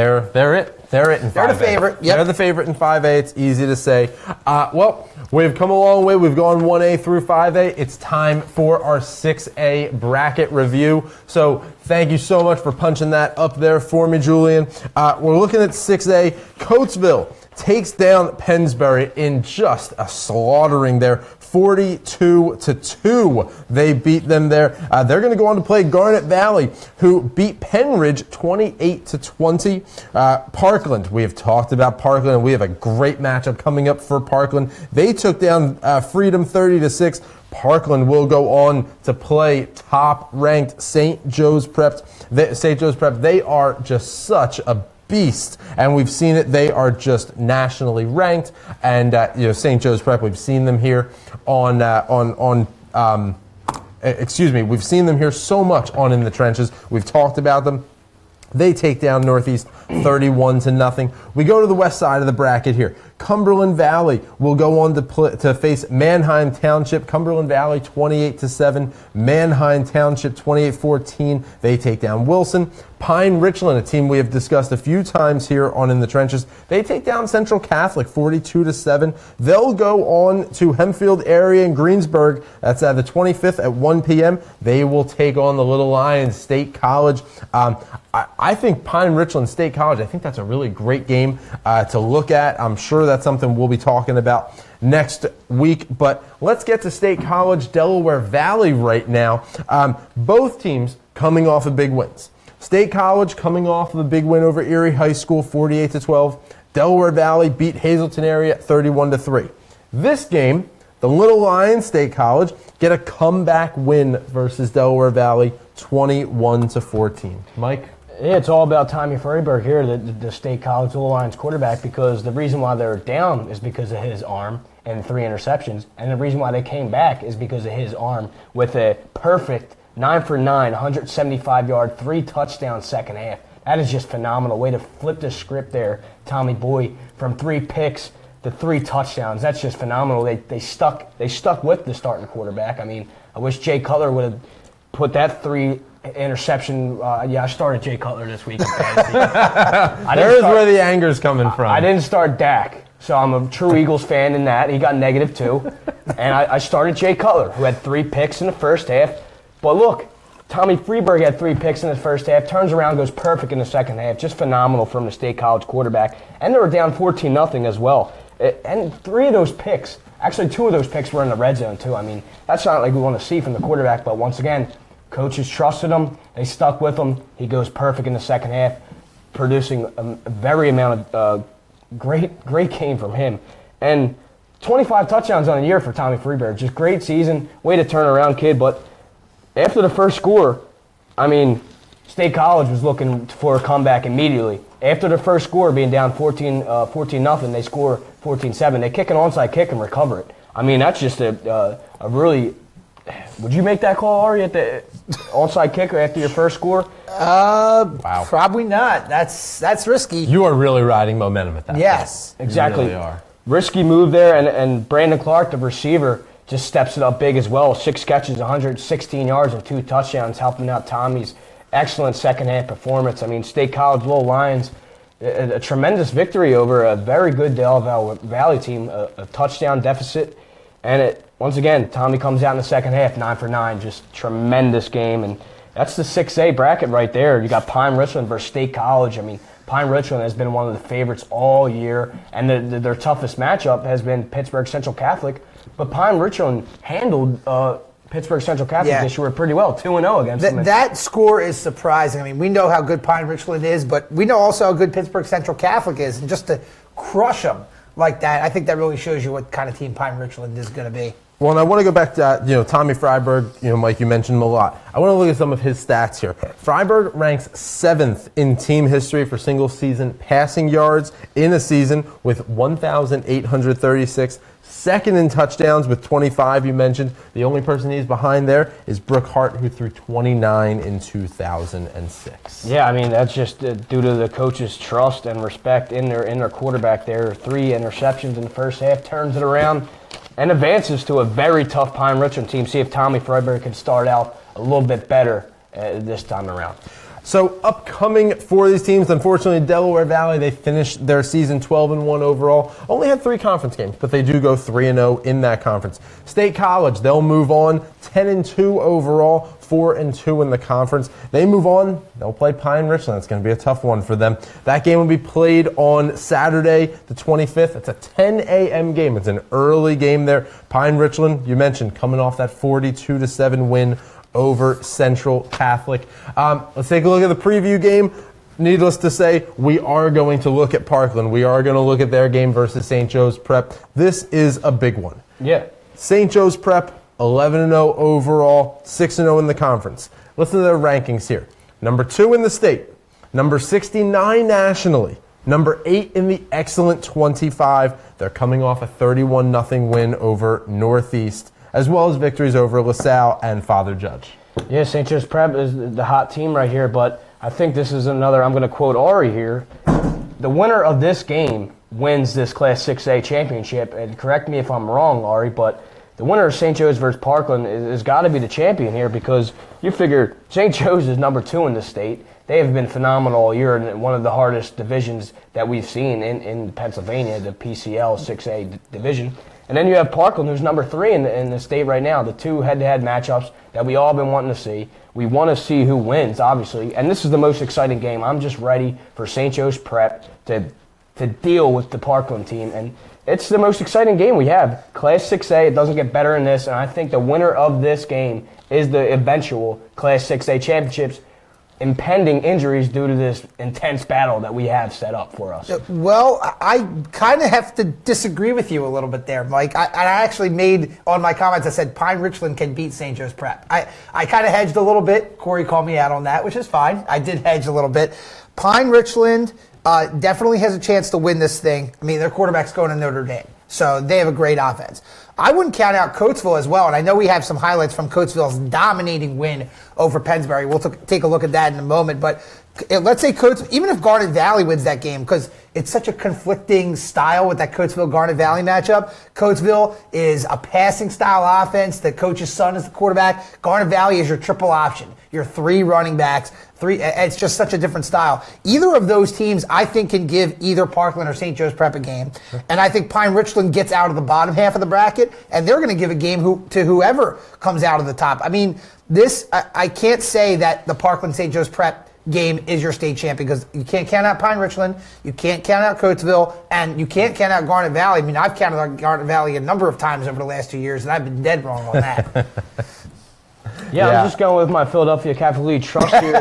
Speaker 1: They're it in 5A.
Speaker 2: They're the favorite. Yep.
Speaker 1: They're the favorite in 5A. It's easy to say. Well, we've come a long way. We've gone 1A through 5A. It's time for our 6A bracket review. So thank you so much for punching that up there for me, Julian. We're looking at 6A. Coatesville takes down Pennsbury in just a slaughtering there. 42-2. They beat them there. They're going to go on to play Garnet Valley, who beat Penridge 28-20. Parkland, we have talked about Parkland. We have a great matchup coming up for Parkland. They took down Freedom 30-6. Parkland will go on to play top-ranked St. Joe's Prep. They are just such a beast, and we've seen it. They are just nationally ranked, and St. Joe's Prep. We've seen them here we've seen them here so much on In the Trenches. We've talked about them. They take down Northeast 31-0. We go to the west side of the bracket here. Cumberland Valley will go on to face Manheim Township. Cumberland Valley 28-7. Manheim Township 28-14. They take down Wilson. Pine Richland, a team we have discussed a few times here on In the Trenches, they take down Central Catholic 42-7. They'll go on to Hempfield area in Greensburg. That's the 25th at 1 p.m. They will take on the Little Lions State College. I think Pine Richland State College, I think that's a really great game to look at. I'm sure that's something we'll be talking about next week. But let's get to State College Delaware Valley right now. Both teams coming off of big wins. State College coming off of a big win over Erie High School, 48-12. Delaware Valley beat Hazleton area 31-3. This game, the Little Lions State College get a comeback win versus Delaware Valley, 21-14. Mike?
Speaker 3: Yeah, it's all about Tommy Freiberg here, the State College Little Lions quarterback, because the reason why they're down is because of his arm and 3 interceptions, and the reason why they came back is because of his arm with a perfect 9-for-9, 175-yard, 3-touchdown second half. That is just phenomenal. Way to flip the script there, Tommy Boy, from 3 picks to 3 touchdowns. That's just phenomenal. They stuck with the starting quarterback. I mean, I wish Jay Cutler would have put that 3 interception. I started Jay Cutler this week in fantasy.
Speaker 1: There's where the anger's coming from.
Speaker 3: I didn't start Dak, so I'm a true Eagles fan in that. He got -2. And I started Jay Cutler, who had 3 picks in the first half. But look, Tommy Freeberg had 3 picks in the first half, turns around, goes perfect in the second half. Just phenomenal from the State College quarterback. And they were down 14-0 as well. And 3 of those picks, actually 2 of those picks were in the red zone too. I mean, that's not like we want to see from the quarterback, but once again, coaches trusted him. They stuck with him. He goes perfect in the second half, producing a very amount of great game from him. And 25 touchdowns on the year for Tommy Freeberg. Just great season. Way to turn around, kid. But after the first score, I mean, State College was looking for a comeback immediately. After the first score, being down 14-0, they score 14-7. They kick an onside kick and recover it. I mean, that's just a really. Would you make that call, Ari, at the onside kick after your first score?
Speaker 2: Wow. Probably not. That's risky.
Speaker 1: You are really riding momentum at that point.
Speaker 2: Yes.
Speaker 3: Exactly.
Speaker 1: You really are.
Speaker 3: Risky move there, and Brandon Clark, the receiver, just steps it up big as well. 6 catches, 116 yards, and 2 touchdowns, helping out Tommy's excellent second-half performance. I mean, State College Little Lions, a tremendous victory over a very good Delaware Valley team, a touchdown deficit. And once again, Tommy comes out in the second half, 9 for 9, just tremendous game. And that's the 6A bracket right there. You got Pine Richland versus State College. I mean, Pine Richland has been one of the favorites all year, and their toughest matchup has been Pittsburgh Central Catholic. But Pine Richland handled Pittsburgh Central Catholic this year pretty well, 2-0 against them.
Speaker 2: That score is surprising. I mean, we know how good Pine Richland is, but we know also how good Pittsburgh Central Catholic is, and just to crush them like that, I think that really shows you what kind of team Pine Richland is going to be.
Speaker 1: Well, and I want to go back to Tommy Freiberg. Mike, you mentioned him a lot. I want to look at some of his stats here. Freiberg ranks 7th in team history for single-season passing yards in a season with 1,836. Second in touchdowns with 25, you mentioned. The only person he's behind there is Brooke Hart, who threw 29 in 2006.
Speaker 3: Yeah, I mean, that's just due to the coach's trust and respect in their quarterback there. 3 interceptions in the first half, turns it around, and advances to a very tough Pine Richland team. See if Tommy Freiberg can start out a little bit better this time around.
Speaker 1: So upcoming for these teams, unfortunately, Delaware Valley, they finished their season 12-1 overall. Only had 3 conference games, but they do go 3-0 in that conference. State College, they'll move on 10-2 overall, 4-2 in the conference. They move on, they'll play Pine Richland. It's going to be a tough one for them. That game will be played on Saturday, the 25th. It's a 10 a.m. game. It's an early game there. Pine Richland, you mentioned, coming off that 42-7 win over Central Catholic. Let's take a look at the preview game. Needless to say, we are going to look at Parkland. We are going to look at their game versus St. Joe's Prep. This is a big one.
Speaker 3: Yeah.
Speaker 1: St. Joe's Prep, 11-0 overall, 6-0 in the conference. Listen to their rankings here. Number 2 in the state, number 69 nationally, number 8 in the excellent 25. They're coming off a 31-0 win over Northeast, as well as victories over LaSalle and Father Judge.
Speaker 3: Yeah, St. Joe's Prep is the hot team right here, but I think this is another, I'm going to quote Ari here, the winner of this game wins this Class 6A championship, and correct me if I'm wrong, Ari, but the winner of St. Joe's versus Parkland has got to be the champion here, because you figure St. Joe's is number 2 in the state. They have been phenomenal all year in one of the hardest divisions that we've seen in Pennsylvania, the PCL 6A division. And then you have Parkland, who's number 3 in the state right now. The 2 head-to-head matchups that we all been wanting to see. We want to see who wins, obviously. And this is the most exciting game. I'm just ready for St. Joe's Prep to deal with the Parkland team. And it's the most exciting game we have. Class 6A, it doesn't get better than this. And I think the winner of this game is the eventual Class 6A championships, impending injuries due to this intense battle that we have set up for us.
Speaker 2: Well, I kind of have to disagree with you a little bit there, Mike. I actually made, on my comments, I said Pine Richland can beat St. Joe's Prep. I kind of hedged a little bit. Corey called me out on that, which is fine. I did hedge a little bit. Pine Richland definitely has a chance to win this thing. I mean, their quarterback's going to Notre Dame, so they have a great offense. I wouldn't count out Coatesville as well, and I know we have some highlights from Coatesville's dominating win over Pennsbury. We'll take a look at that in a moment, but let's say Coatesville, even if Garnet Valley wins that game, because it's such a conflicting style with that Coatesville-Garnet Valley matchup. Coatesville is a passing style offense. The coach's son is the quarterback. Garnet Valley is your triple option, your 3 running backs. It's just such a different style. Either of those teams, I think, can give either Parkland or St. Joe's Prep a game. And I think Pine Richland gets out of the bottom half of the bracket, and they're going to give a game to whoever comes out of the top. I mean, I can't say that the Parkland St. Joe's Prep game is your state champion, because you can't count out Pine Richland, you can't count out Coatesville, and you can't count out Garnet Valley. I mean, I've counted out Garnet Valley a number of times over the last 2 years, and I've been dead wrong on that.
Speaker 3: Yeah, I'm just going with my Philadelphia Catholic League trust here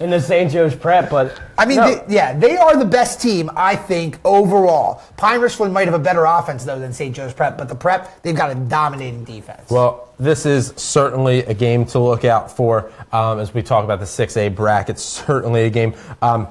Speaker 3: in the St. Joe's Prep. But
Speaker 2: I mean, they are the best team, I think, overall. Pine Richland might have a better offense, though, than St. Joe's Prep, but the Prep, they've got a dominating defense.
Speaker 1: Well, this is certainly a game to look out for as we talk about the 6A bracket. Certainly a game.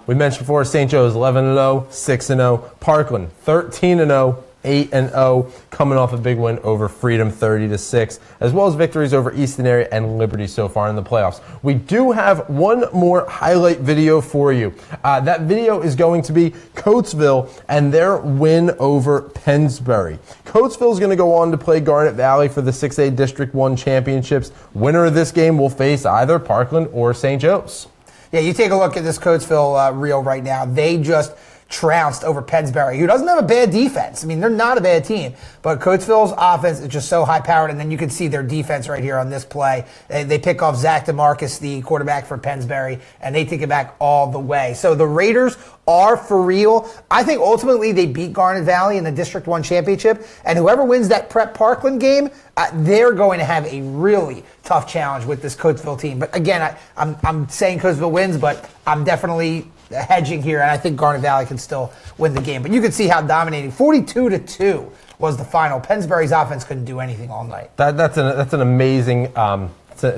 Speaker 1: We mentioned before, St. Joe's 11-0, 6-0. Parkland 13-0, 8-0, coming off a big win over Freedom 30-6, as well as victories over Easton Area and Liberty so far in the playoffs. We do have one more highlight video for you. That video is going to be Coatesville and their win over Pennsbury. Coatesville is going to go on to play Garnet Valley for the 6A District 1 championships. Winner of this game will face either Parkland or St. Joe's.
Speaker 2: Yeah, you take a look at this Coatesville reel right now. They just trounced over Pennsbury, who doesn't have a bad defense. I mean, they're not a bad team, but Coatesville's offense is just so high-powered, and then you can see their defense right here on this play. They pick off Zach DeMarcus, the quarterback for Pennsbury, and they take it back all the way. So the Raiders are for real. I think ultimately they beat Garnet Valley in the District 1 championship, and whoever wins that Prep Parkland game, they're going to have a really tough challenge with this Coatesville team. But again, I'm saying Coatesville wins, but I'm definitely hedging here, and I think Garnet Valley can still win the game. But you can see how dominating. 42-2 was the final. Pennsbury's offense couldn't do anything all night.
Speaker 1: That's an amazing,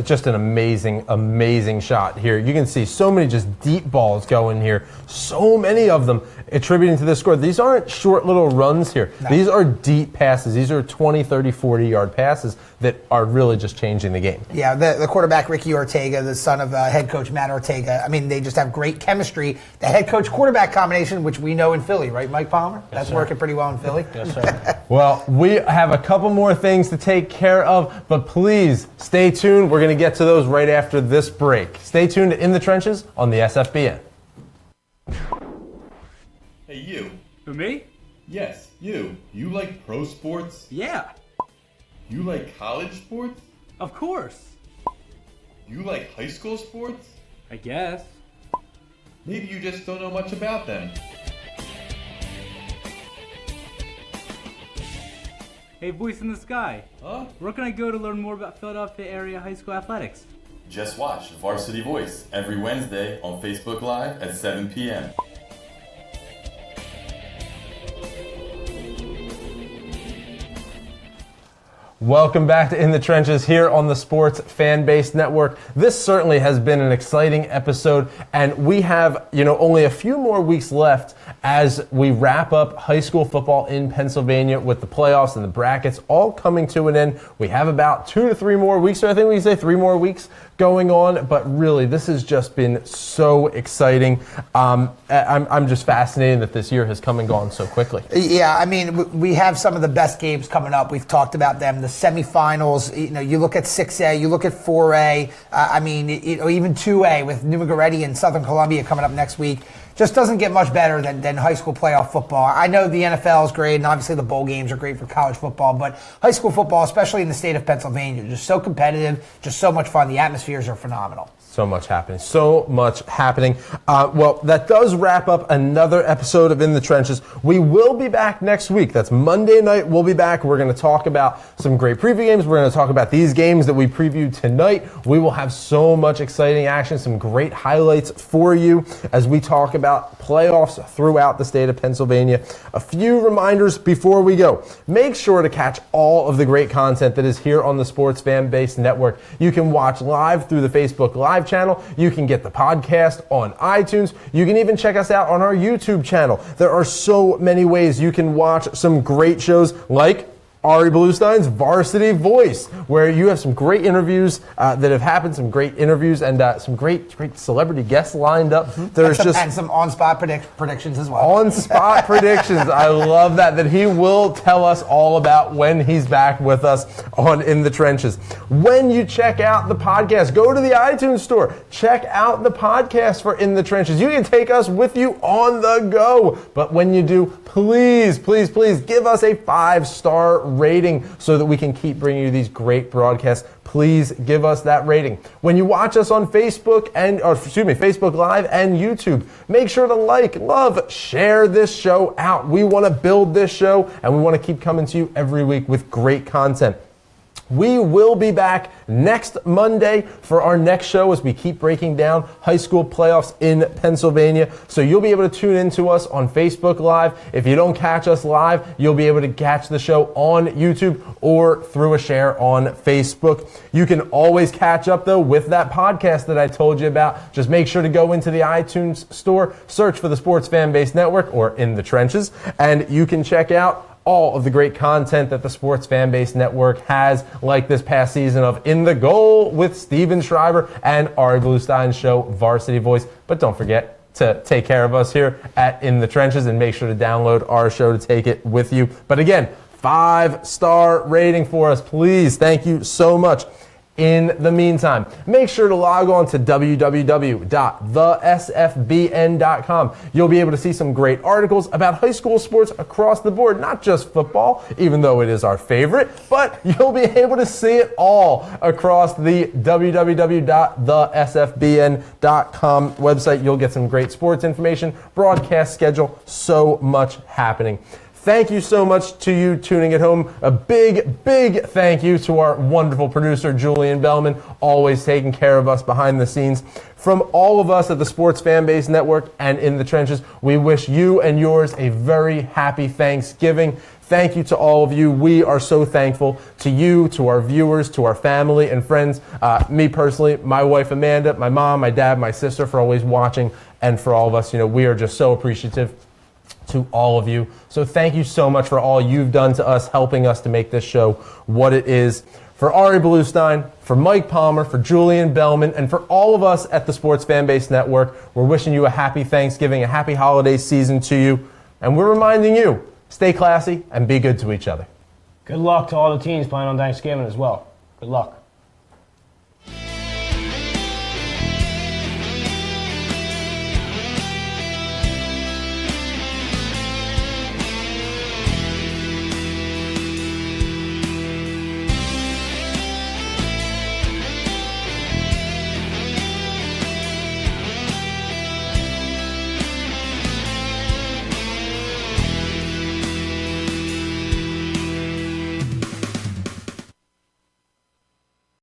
Speaker 1: just an amazing shot here. You can see so many just deep balls going here. So many of them attributing to this score. These aren't short little runs here. No. These are deep passes. These are 20, 30, 40-yard passes that are really just changing the game.
Speaker 2: Yeah, the quarterback, Ricky Ortega, the son of head coach Matt Ortega, I mean, they just have great chemistry. The head coach-quarterback combination, which we know in Philly, right, Mike Palmer? That's working pretty well in Philly.
Speaker 3: Yes, sir.
Speaker 1: Well, we have a couple more things to take care of, but please stay tuned. We're going to get to those right after this break. Stay tuned to In the Trenches on the SFBN.
Speaker 7: Hey, you.
Speaker 8: Who, me?
Speaker 7: Yes, you. You like pro sports?
Speaker 8: Yeah,
Speaker 7: You like college sports?
Speaker 8: of course.
Speaker 7: You like high school sports?
Speaker 8: I guess.
Speaker 7: Maybe you just don't know much about them.
Speaker 8: Hey, voice in the sky.
Speaker 7: Huh?
Speaker 8: Where can I go to learn more about Philadelphia area high school athletics?
Speaker 7: Just watch Varsity Voice every Wednesday on Facebook Live at 7 p.m.
Speaker 1: Welcome back to In the Trenches here on the Sports Fan Base Network. This certainly has been an exciting episode, and we have, only a few more weeks left as we wrap up high school football in Pennsylvania with the playoffs and the brackets all coming to an end. We have about 2 to 3 more weeks, or I think we can say 3 more weeks going on, but really this has just been so exciting. I'm just fascinated that this year has come and gone so quickly.
Speaker 2: Yeah, I mean, we have some of the best games coming up. We've talked about them. The semifinals, you look at 6A, you look at 4A, even 2A with New Montgomery and Southern Columbia coming up next week. Just doesn't get much better than high school playoff football. I know the NFL is great, and obviously the bowl games are great for college football, but high school football, especially in the state of Pennsylvania, just so competitive, just so much fun. The atmospheres are phenomenal.
Speaker 1: So much happening. Well, that does wrap up another episode of In the Trenches. We will be back next week. That's Monday night. We'll be back. We're going to talk about some great preview games. We're going to talk about these games that we previewed tonight. We will have so much exciting action, some great highlights for you as we talk about playoffs throughout the state of Pennsylvania. A few reminders before we go. Make sure to catch all of the great content that is here on the Sports Fan Base Network. You can watch live through the Facebook Live channel. You can get the podcast on iTunes. You can even check us out on our YouTube channel. There are so many ways you can watch some great shows like Ari Bluestein's Varsity Voice, where you have some great interviews that have happened, some great interviews, and some great celebrity guests lined up. There's
Speaker 2: and some on-spot predictions as well.
Speaker 1: On-spot predictions. I love that he will tell us all about when he's back with us on In the Trenches. When you check out the podcast, go to the iTunes store. Check out the podcast for In the Trenches. You can take us with you on the go. But when you do, please give us a 5-star rating so that we can keep bringing you these great broadcasts. Please give us that rating. When you watch us on Facebook Live and YouTube, make sure to like, love, share this show out. We want to build this show, and we want to keep coming to you every week with great content. We will be back next Monday for our next show as we keep breaking down high school playoffs in Pennsylvania. So you'll be able to tune in to us on Facebook Live. If you don't catch us live, you'll be able to catch the show on YouTube or through a share on Facebook. You can always catch up, though, with that podcast that I told you about. Just make sure to go into the iTunes store, search for the Sports Fan Base Network or In the Trenches, and you can check out all of the great content that the Sports Fanbase Network has, like this past season of In the Goal with Steven Schreiber and Ari Bluestein's show, Varsity Voice. But don't forget to take care of us here at In the Trenches and make sure to download our show to take it with you. But again, 5-star rating for us, please. Thank you so much. In the meantime, make sure to log on to www.thesfbn.com. You'll be able to see some great articles about high school sports across the board, not just football, even though it is our favorite, but you'll be able to see it all across the www.thesfbn.com website. You'll get some great sports information, broadcast schedule, so much happening. Thank you so much to you tuning at home. A big, big thank you to our wonderful producer, Julian Bellman, always taking care of us behind the scenes. From all of us at the Sports Fanbase Network and In the Trenches, we wish you and yours a very happy Thanksgiving. Thank you to all of you. We are so thankful to you, to our viewers, to our family and friends. Me personally, my wife Amanda, my mom, my dad, my sister for always watching, and for all of us, we are just so appreciative to all of you. So thank you so much for all you've done to us, helping us to make this show what it is. For Ari Bluestein, for Mike Palmer, for Julian Bellman, and for all of us at the Sports Fanbase Network, we're wishing you a happy Thanksgiving, a happy holiday season to you, and we're reminding you, stay classy and be good to each other.
Speaker 3: Good luck to all the teams playing on Thanksgiving as well. Good luck.